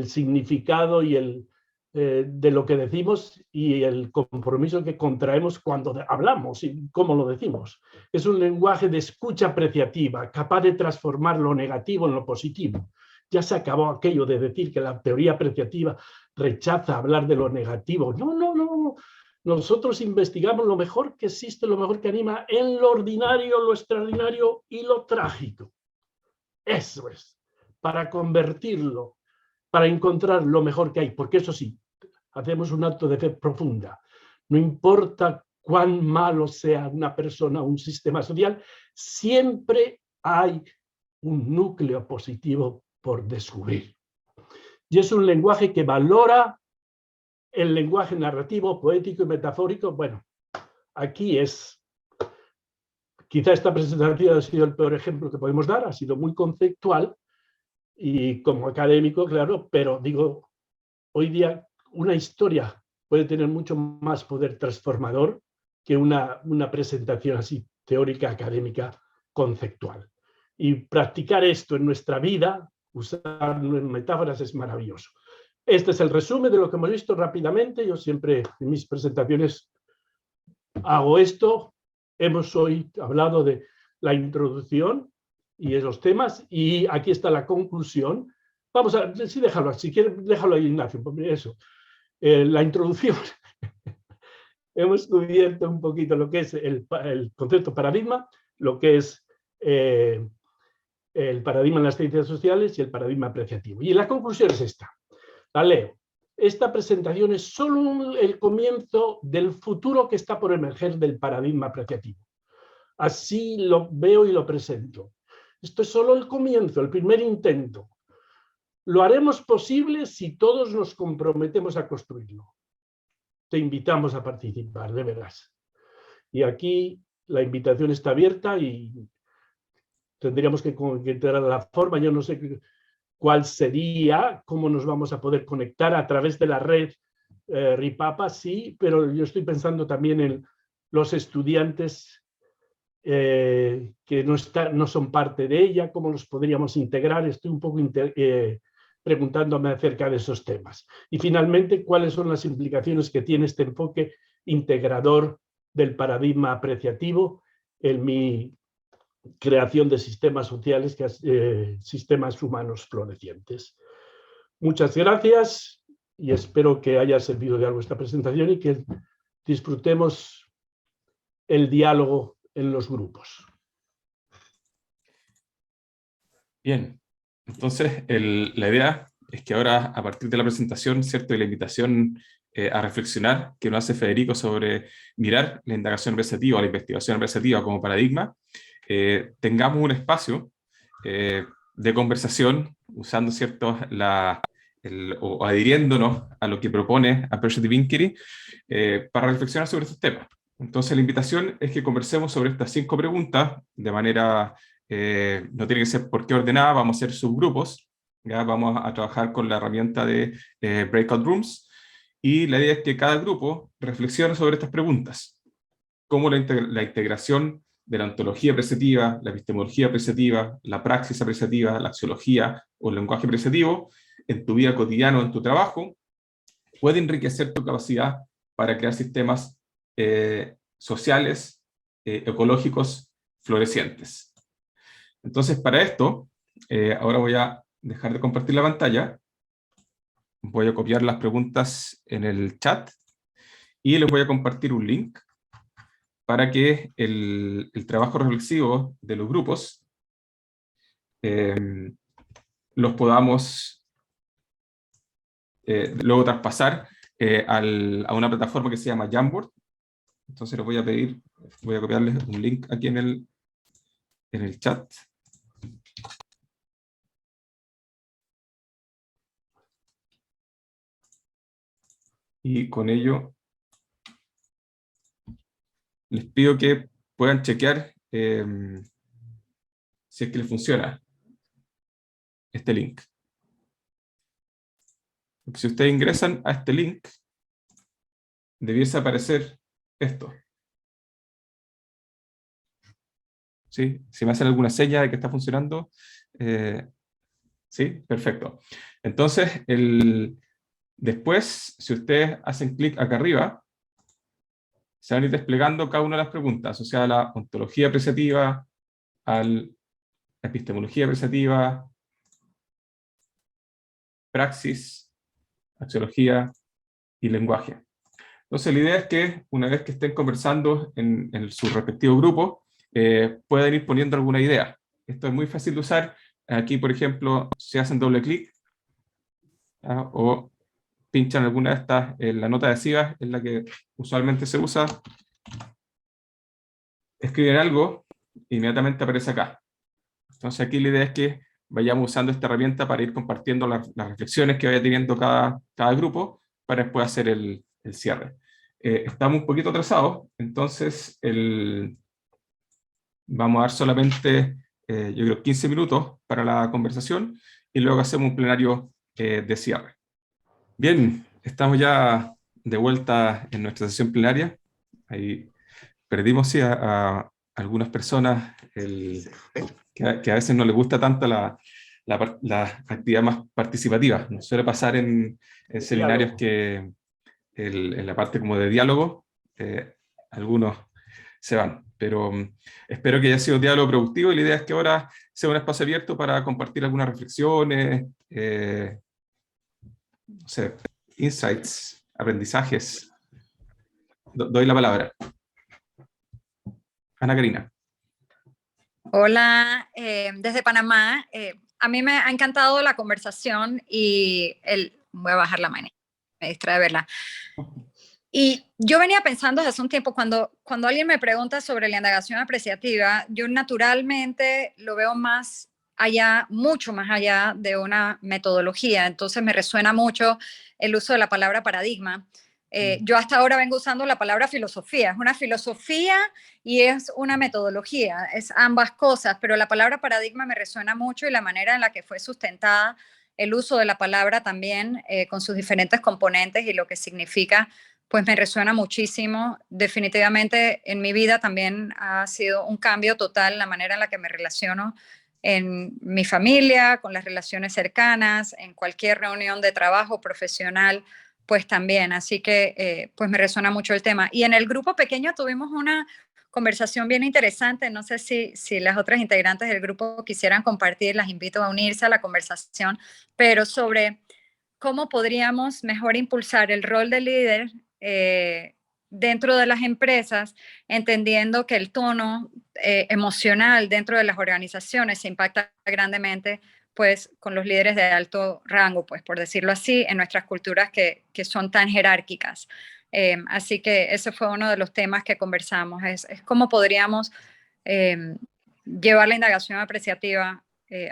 [SPEAKER 2] significado y de lo que decimos y el compromiso que contraemos cuando hablamos y cómo lo decimos. Es un lenguaje de escucha apreciativa, capaz de transformar lo negativo en lo positivo. Ya se acabó aquello de decir que la teoría apreciativa rechaza hablar de lo negativo. No, no, no. Nosotros investigamos lo mejor que existe, lo mejor que anima en lo ordinario, lo extraordinario y lo trágico. Eso es, para convertirlo, para encontrar lo mejor que hay, porque eso sí, hacemos un acto de fe profunda. No importa cuán malo sea una persona o un sistema social, siempre hay un núcleo positivo por descubrir. Y es un lenguaje que valora el lenguaje narrativo, poético y metafórico. Bueno, aquí es, quizá esta presentación ha sido el peor ejemplo que podemos dar, ha sido muy conceptual y como académico, claro, pero digo, hoy día una historia puede tener mucho más poder transformador que una presentación así teórica, académica, conceptual. Y practicar esto en nuestra vida, usar metáforas, es maravilloso. Este es el resumen de lo que hemos visto rápidamente. Yo siempre en mis presentaciones hago esto. Hemos hoy hablado de la introducción y esos temas, y aquí está la conclusión. Vamos a, sí, déjalo, si quieres, déjalo ahí, Ignacio, eso. La introducción. Hemos cubierto un poquito lo que es el concepto paradigma, lo que es el paradigma en las ciencias sociales y el paradigma apreciativo. Y la conclusión es esta. La leo. Esta presentación es solo el comienzo del futuro que está por emerger del paradigma apreciativo. Así lo veo y lo presento. Esto es solo el comienzo, el primer intento. Lo haremos posible si todos nos comprometemos a construirlo. Te invitamos a participar, de veras. Y aquí la invitación está abierta y tendríamos que encontrar la forma. Yo no sé cuál sería, cómo nos vamos a poder conectar a través de la red Ripapa, sí, pero yo estoy pensando también en los estudiantes que no son parte de ella, cómo los podríamos integrar. Estoy un poco preguntándome acerca de esos temas. Y finalmente, ¿cuáles son las implicaciones que tiene este enfoque integrador del paradigma apreciativo en mi creación de sistemas sociales, sistemas humanos florecientes? Muchas gracias y espero que haya servido de algo esta presentación y que disfrutemos el diálogo en los grupos.
[SPEAKER 1] Bien, entonces la idea es que ahora, a partir de la presentación, ¿cierto? Y la invitación a reflexionar que nos hace Federico sobre mirar la indagación apreciativa o la investigación apreciativa como paradigma, tengamos un espacio de conversación usando, ¿cierto? O adhiriéndonos a lo que propone Appreciative Inquiry para reflexionar sobre estos temas. Entonces la invitación es que conversemos sobre estas 5 preguntas de manera, no tiene que ser por qué ordenada, vamos a hacer subgrupos, ¿ya? Vamos a trabajar con la herramienta de Breakout Rooms, y la idea es que cada grupo reflexione sobre estas preguntas. Cómo la integración de la ontología apreciativa, la epistemología apreciativa, la praxis apreciativa, la axiología o el lenguaje apreciativo en tu vida cotidiana o en tu trabajo puede enriquecer tu capacidad para crear sistemas sociales, ecológicos, florecientes. Entonces, para esto, ahora voy a dejar de compartir la pantalla, voy a copiar las preguntas en el chat y les voy a compartir un link para que el trabajo reflexivo de los grupos los podamos luego traspasar a una plataforma que se llama Jamboard. Entonces les voy a pedir, voy a copiarles un link aquí en el chat. Y con ello les pido que puedan chequear si es que le funciona este link. Porque si ustedes ingresan a este link, debiese aparecer esto. ¿Sí? Si me hacen alguna seña de que está funcionando, ¿sí? Perfecto. Entonces, después, si ustedes hacen clic acá arriba, se van a ir desplegando cada una de las preguntas asociadas a la ontología apreciativa, a la epistemología apreciativa, praxis, axiología y lenguaje. Entonces, la idea es que una vez que estén conversando en su respectivo grupo, pueden ir poniendo alguna idea. Esto es muy fácil de usar. Aquí, por ejemplo, si hacen doble clic o pinchan alguna de estas, la nota adhesiva es la que usualmente se usa, escriben algo, inmediatamente aparece acá. Entonces aquí la idea es que vayamos usando esta herramienta para ir compartiendo las reflexiones que vaya teniendo cada grupo para después hacer el cierre. Estamos un poquito atrasados, entonces vamos a dar solamente, yo creo, 15 minutos para la conversación y luego hacemos un plenario de cierre. Bien, estamos ya de vuelta en nuestra sesión plenaria. Ahí perdimos sí, a algunas personas que a veces no les gusta tanto la actividad más participativa. Nos suele pasar en seminarios que en la parte como de diálogo, algunos se van. Pero espero que haya sido un diálogo productivo y la idea es que ahora sea un espacio abierto para compartir algunas reflexiones, no sé, insights, aprendizajes. Doy la palabra. Ana Karina.
[SPEAKER 3] Hola, desde Panamá. A mí me ha encantado la conversación y voy a bajar la mano, me distrae verla. Y yo venía pensando desde hace un tiempo, cuando alguien me pregunta sobre la indagación apreciativa, yo naturalmente lo veo más allá, mucho más allá de una metodología. Entonces me resuena mucho el uso de la palabra paradigma. Yo hasta ahora vengo usando la palabra filosofía. Es una filosofía y es una metodología, es ambas cosas, pero la palabra paradigma me resuena mucho y la manera en la que fue sustentada el uso de la palabra también, con sus diferentes componentes y lo que significa, pues me resuena muchísimo. Definitivamente en mi vida también ha sido un cambio total la manera en la que me relaciono en mi familia, con las relaciones cercanas, en cualquier reunión de trabajo profesional, pues también. Así que pues me resuena mucho el tema. Y en el grupo pequeño tuvimos una conversación bien interesante. No sé si las otras integrantes del grupo quisieran compartir, las invito a unirse a la conversación, pero sobre cómo podríamos mejor impulsar el rol del líder dentro de las empresas, entendiendo que el tono emocional dentro de las organizaciones se impacta grandemente pues con los líderes de alto rango, pues por decirlo así, en nuestras culturas que son tan jerárquicas. Así que ese fue uno de los temas que conversamos, es cómo podríamos llevar la indagación apreciativa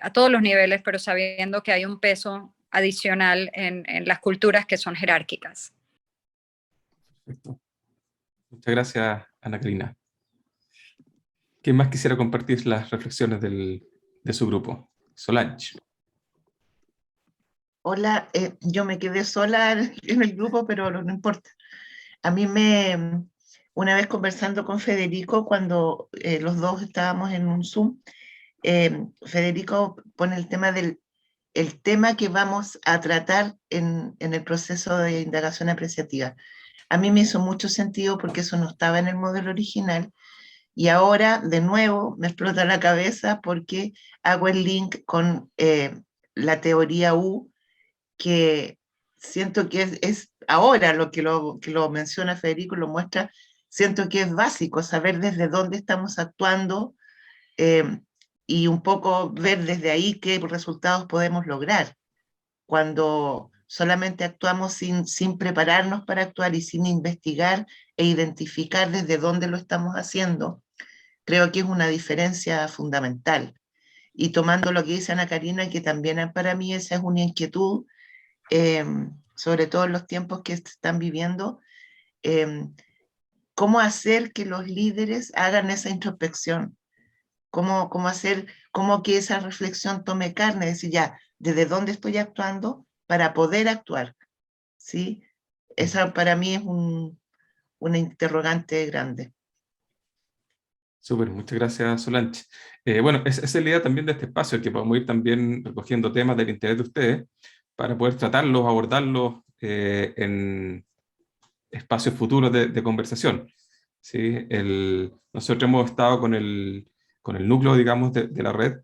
[SPEAKER 3] a todos los niveles, pero sabiendo que hay un peso adicional en las culturas que son jerárquicas.
[SPEAKER 1] Perfecto. Muchas gracias, Ana Karina. ¿Quién más quisiera compartir las reflexiones de su grupo? Solange.
[SPEAKER 4] Hola, yo me quedé sola en el grupo, pero no importa. A mí una vez conversando con Federico, cuando los dos estábamos en un Zoom, Federico pone el tema que vamos a tratar en el proceso de indagación apreciativa. A mí me hizo mucho sentido porque eso no estaba en el modelo original y ahora de nuevo me explota la cabeza porque hago el link con la teoría U, que siento que es ahora que lo menciona Federico, lo muestra, siento que es básico saber desde dónde estamos actuando y un poco ver desde ahí qué resultados podemos lograr. Cuando solamente actuamos sin prepararnos para actuar y sin investigar e identificar desde dónde lo estamos haciendo, creo que es una diferencia fundamental. Y tomando lo que dice Ana Karina, que también para mí esa es una inquietud, sobre todo en los tiempos que se están viviendo, cómo hacer que los líderes hagan esa introspección, cómo que esa reflexión tome carne, es decir, ya, ¿desde dónde estoy actuando para poder actuar? ¿Sí? Esa para mí es una interrogante grande.
[SPEAKER 1] Súper, muchas gracias, Solange. Bueno, esa es la idea también de este espacio, que podamos ir también recogiendo temas del interés de ustedes para poder tratarlos, abordarlos en espacios futuros de conversación. ¿Sí? Nosotros hemos estado con el núcleo, digamos, de la red,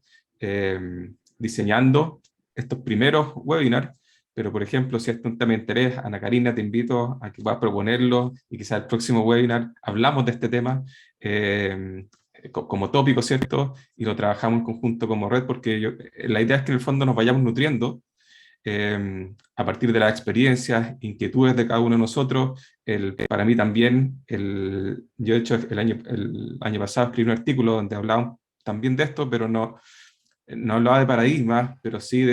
[SPEAKER 1] diseñando estos primeros webinars, pero por ejemplo, si este es un tema de interés, Ana Karina, te invito a que puedas proponerlo y quizás el próximo webinar hablamos de este tema como tópico, ¿cierto? Y lo trabajamos en conjunto como red, porque la idea es que en el fondo nos vayamos nutriendo a partir de las experiencias, inquietudes de cada uno de nosotros. Para mí también, yo de hecho el año pasado escribí un artículo donde hablaba también de esto, pero no hablaba de paradigmas, pero sí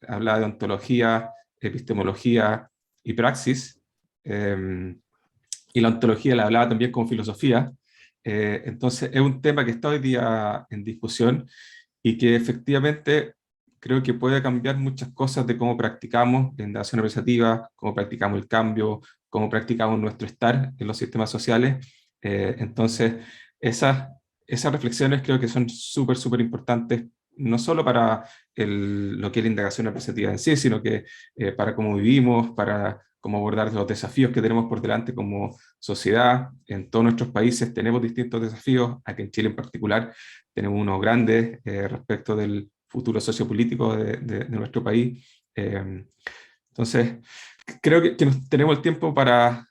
[SPEAKER 1] hablaba de ontología, epistemología y praxis. Y la ontología la hablaba también como filosofía. Entonces es un tema que está hoy día en discusión y que efectivamente creo que puede cambiar muchas cosas de cómo practicamos la indagación organizativa, cómo practicamos el cambio, cómo practicamos nuestro estar en los sistemas sociales. Entonces, esas reflexiones creo que son súper, súper importantes, no solo para lo que es la indagación organizativa en sí, sino que para cómo vivimos, para cómo abordar los desafíos que tenemos por delante como sociedad. En todos nuestros países tenemos distintos desafíos, aquí en Chile en particular tenemos unos grandes respecto del futuro sociopolítico de nuestro país. Entonces, creo que tenemos el tiempo para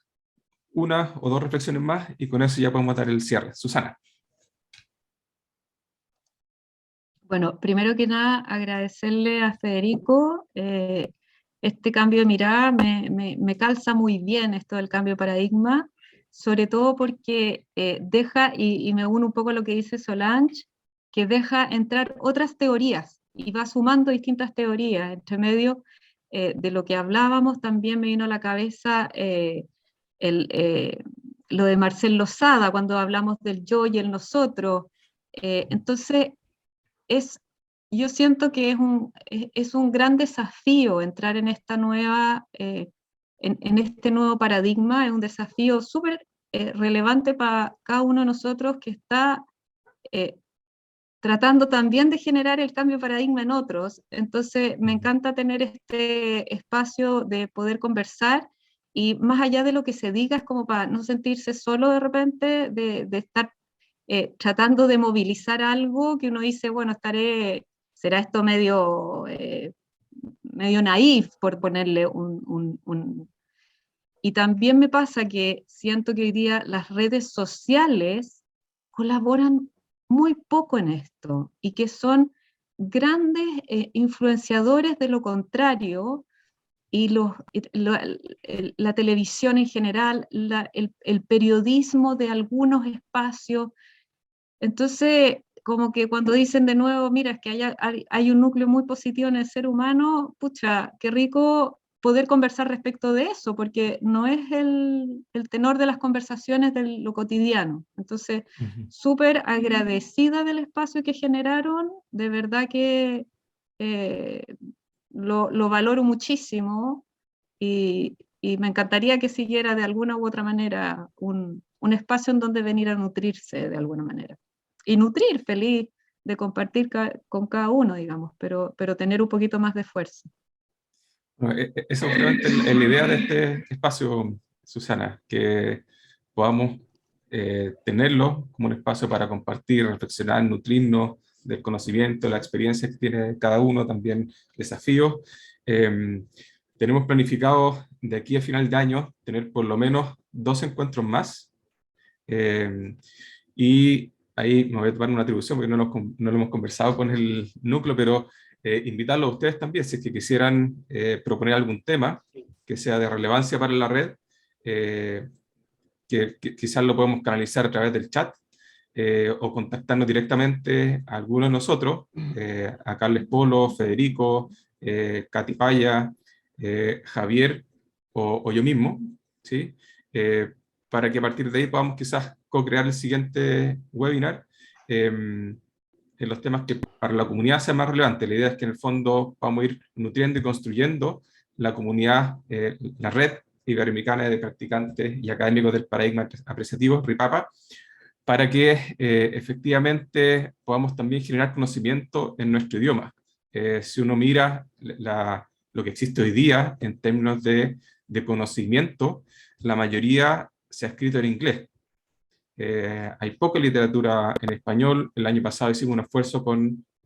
[SPEAKER 1] una o dos reflexiones más y con eso ya podemos dar el cierre. Susana.
[SPEAKER 5] Bueno, primero que nada, agradecerle a Federico. Este cambio de mirada me calza muy bien esto del cambio de paradigma, sobre todo porque deja, y me uno un poco a lo que dice Solange, que deja entrar otras teorías y va sumando distintas teorías. Entre medio de lo que hablábamos, también me vino a la cabeza lo de Marcel Losada, cuando hablamos del yo y el nosotros. Entonces, yo siento que es un gran desafío entrar en esta nueva, en este nuevo paradigma, es un desafío súper relevante para cada uno de nosotros que está tratando también de generar el cambio de paradigma en otros. Entonces, me encanta tener este espacio de poder conversar y más allá de lo que se diga, es como para no sentirse solo de repente, de estar tratando de movilizar algo que uno dice, bueno, será esto medio naif, por ponerle Y también me pasa que siento que hoy día las redes sociales colaboran muy poco en esto y que son grandes influenciadores de lo contrario y la televisión en general, el periodismo de algunos espacios. Entonces, como que cuando dicen de nuevo, mira, es que hay un núcleo muy positivo en el ser humano, pucha, qué rico poder conversar respecto de eso, porque no es el tenor de las conversaciones de lo cotidiano. Entonces, súper agradecida del espacio que generaron, de verdad que lo valoro muchísimo y me encantaría que siguiera de alguna u otra manera un espacio en donde venir a nutrirse de alguna manera. Y nutrir, feliz de compartir con cada uno, digamos, pero tener un poquito más de esfuerzo.
[SPEAKER 1] Bueno, esa justamente es la idea de este espacio, Susana, que podamos tenerlo como un espacio para compartir, reflexionar, nutrirnos del conocimiento, la experiencia que tiene cada uno, también desafíos. Tenemos planificado de aquí a final de año tener por lo menos 2 encuentros más. Y ahí me voy a tomar una atribución porque no lo hemos conversado con el núcleo, pero invitarlos a ustedes también, si es que quisieran proponer algún tema que sea de relevancia para la red, que quizás lo podemos canalizar a través del chat, o contactarnos directamente a algunos de nosotros, a Carles Polo, Federico, Katy Paya, Javier o yo mismo, ¿sí? Para que a partir de ahí podamos quizás co-crear el siguiente webinar, en los temas que para la comunidad sean más relevantes. La idea es que en el fondo vamos a ir nutriendo y construyendo la comunidad, la red iberoamericana de practicantes y académicos del paradigma apreciativo, RIPAPA, para que efectivamente podamos también generar conocimiento en nuestro idioma. Si uno mira lo que existe hoy día en términos de conocimiento, la mayoría se ha escrito en inglés. Hay poca literatura en español. El año pasado hicimos un esfuerzo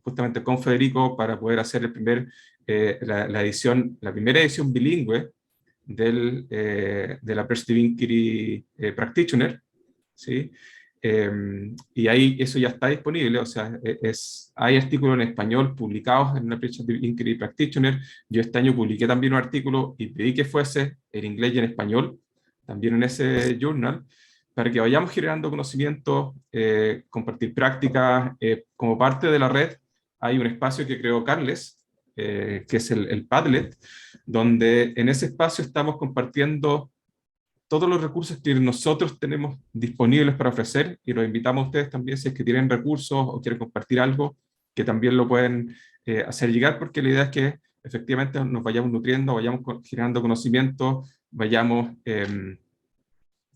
[SPEAKER 1] justamente con Federico para poder hacer la primera edición bilingüe de la Perspective Inquiry Practitioner, ¿sí? Y ahí eso ya está disponible, o sea, hay artículos en español publicados en la Perspective Inquiry Practitioner. Yo este año publiqué también un artículo y pedí que fuese en inglés y en español, también en ese journal, para que vayamos generando conocimiento, compartir prácticas. Como parte de la red hay un espacio que creó Carles, que es el Padlet, donde en ese espacio estamos compartiendo todos los recursos que nosotros tenemos disponibles para ofrecer, y los invitamos a ustedes también, si es que tienen recursos o quieren compartir algo, que también lo pueden hacer llegar, porque la idea es que efectivamente nos vayamos nutriendo, vayamos generando conocimiento, vayamos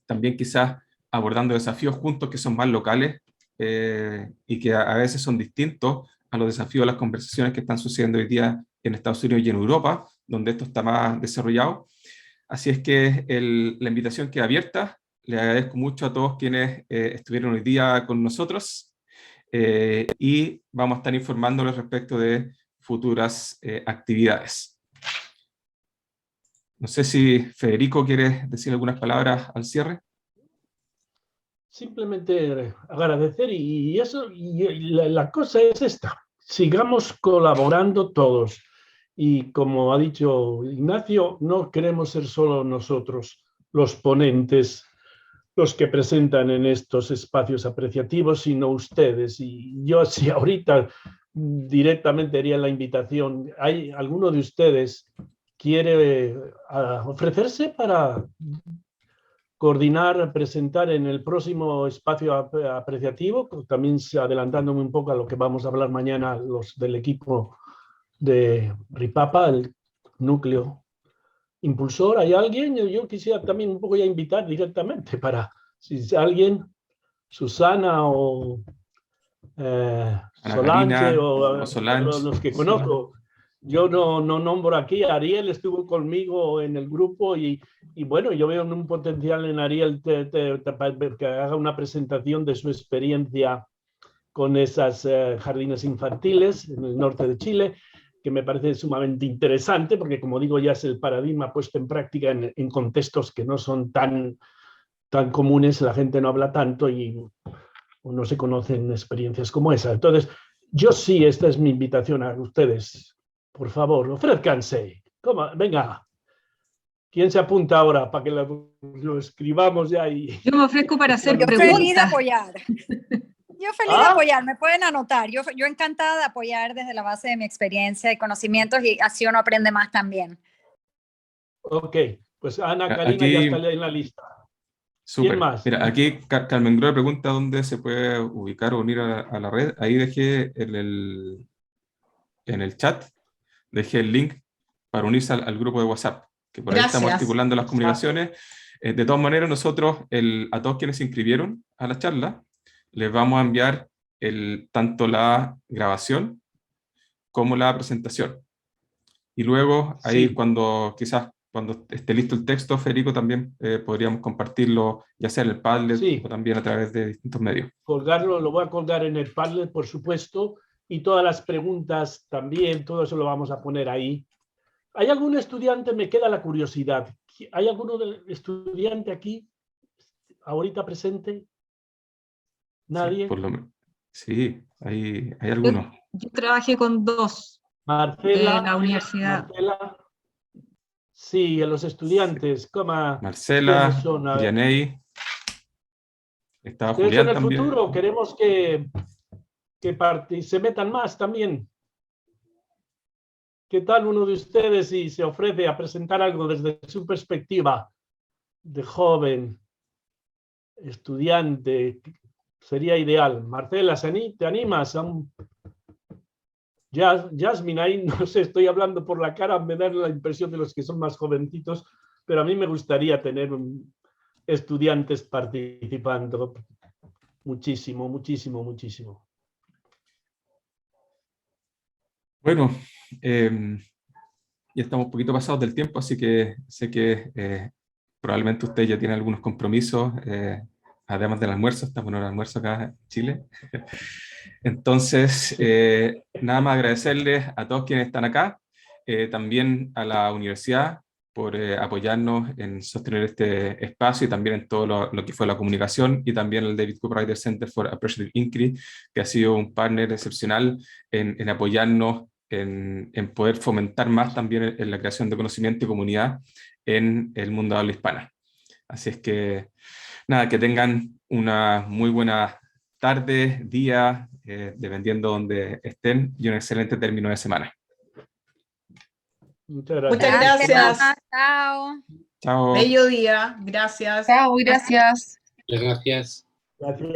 [SPEAKER 1] también quizás abordando desafíos juntos que son más locales y que a veces son distintos a los desafíos de las conversaciones que están sucediendo hoy día en Estados Unidos y en Europa, donde esto está más desarrollado. Así es que la invitación queda abierta. Les agradezco mucho a todos quienes estuvieron hoy día con nosotros y vamos a estar informándoles respecto de futuras actividades. No sé si Federico quiere decir algunas palabras al cierre.
[SPEAKER 2] Simplemente agradecer y la cosa es esta. Sigamos colaborando todos. Y como ha dicho Ignacio, no queremos ser solo nosotros los ponentes, los que presentan en estos espacios apreciativos, sino ustedes. Y yo sí ahorita directamente haría la invitación. ¿Hay alguno de ustedes quiere ofrecerse para coordinar, presentar en el próximo espacio apreciativo? También adelantándome un poco a lo que vamos a hablar mañana los del equipo de RIPAPA, el núcleo impulsor. ¿Hay alguien? Yo quisiera también un poco ya invitar directamente para, si alguien, Susana o Solange o
[SPEAKER 1] Solange,
[SPEAKER 2] los que conozco. Yo no nombro aquí. Ariel estuvo conmigo en el grupo y bueno, yo veo un potencial en Ariel que haga una presentación de su experiencia con esas jardines infantiles en el norte de Chile, que me parece sumamente interesante, porque como digo, ya es el paradigma puesto en práctica en contextos que no son tan comunes, la gente no habla tanto y no se conocen experiencias como esa. Entonces, yo sí, esta es mi invitación a ustedes. Por favor, ofrézcanse. Venga, ¿quién se apunta ahora para que lo escribamos ya?
[SPEAKER 5] Yo me ofrezco para hacer
[SPEAKER 3] Yo
[SPEAKER 5] preguntas.
[SPEAKER 3] feliz de apoyar. Yo feliz de apoyar, me pueden anotar. Yo encantada de apoyar desde la base de mi experiencia y conocimientos, y así uno aprende más también.
[SPEAKER 2] Ok, pues Ana Karina
[SPEAKER 1] aquí,
[SPEAKER 2] ya está en la lista.
[SPEAKER 1] Súper.
[SPEAKER 2] ¿Quién más?
[SPEAKER 1] Mira, aquí Carmen Groe pregunta dónde se puede ubicar o unir a la red. Ahí dejé en el chat, dejé el link para unirse al grupo de WhatsApp, que por ahí estamos articulando las comunicaciones. De todas maneras, nosotros, a todos quienes se inscribieron a la charla, les vamos a enviar tanto la grabación como la presentación. Y luego, ahí cuando esté listo el texto, Federico, también podríamos compartirlo, ya sea en el Padlet o también a través de distintos medios.
[SPEAKER 2] Lo voy a colgar en el Padlet, por supuesto, y todas las preguntas también, todo eso lo vamos a poner ahí. ¿Hay algún estudiante? Me queda la curiosidad. ¿Hay alguno del estudiante aquí, ahorita presente? ¿Nadie?
[SPEAKER 1] Sí, hay algunos.
[SPEAKER 5] Yo trabajé con 2
[SPEAKER 2] Marcela,
[SPEAKER 5] de la universidad.
[SPEAKER 2] Marcela, sí, los estudiantes.
[SPEAKER 1] Marcela, Yanei, estaba Julián
[SPEAKER 2] en el
[SPEAKER 1] también.
[SPEAKER 2] futuro queremos que se metan más también. ¿Qué tal uno de ustedes si se ofrece a presentar algo desde su perspectiva de joven, estudiante, sería ideal. Marcela, ¿te animas a un... Jasmine, ahí no sé, estoy hablando por la cara, me da la impresión de los que son más jovencitos, pero a mí me gustaría tener estudiantes participando muchísimo, muchísimo, muchísimo.
[SPEAKER 1] Bueno, ya estamos un poquito pasados del tiempo, así que sé que probablemente usted ya tiene algunos compromisos, además del almuerzo, estamos en hora de almuerzo acá en Chile. Entonces, nada más agradecerles a todos quienes están acá, también a la universidad por apoyarnos en sostener este espacio y también en todo lo que fue la comunicación, y también al David Copyright Center for Appreciative Inquiry, que ha sido un partner excepcional en apoyarnos en poder fomentar más también en la creación de conocimiento y comunidad en el mundo de habla hispana. Así es que, nada, que tengan una muy buena tarde, día, dependiendo de donde estén, y un excelente término de semana.
[SPEAKER 2] Muchas gracias.
[SPEAKER 6] Muchas gracias.
[SPEAKER 3] Chao.
[SPEAKER 1] Chao.
[SPEAKER 6] Bello día. Gracias.
[SPEAKER 7] Chao, gracias.
[SPEAKER 8] Gracias.
[SPEAKER 2] Gracias.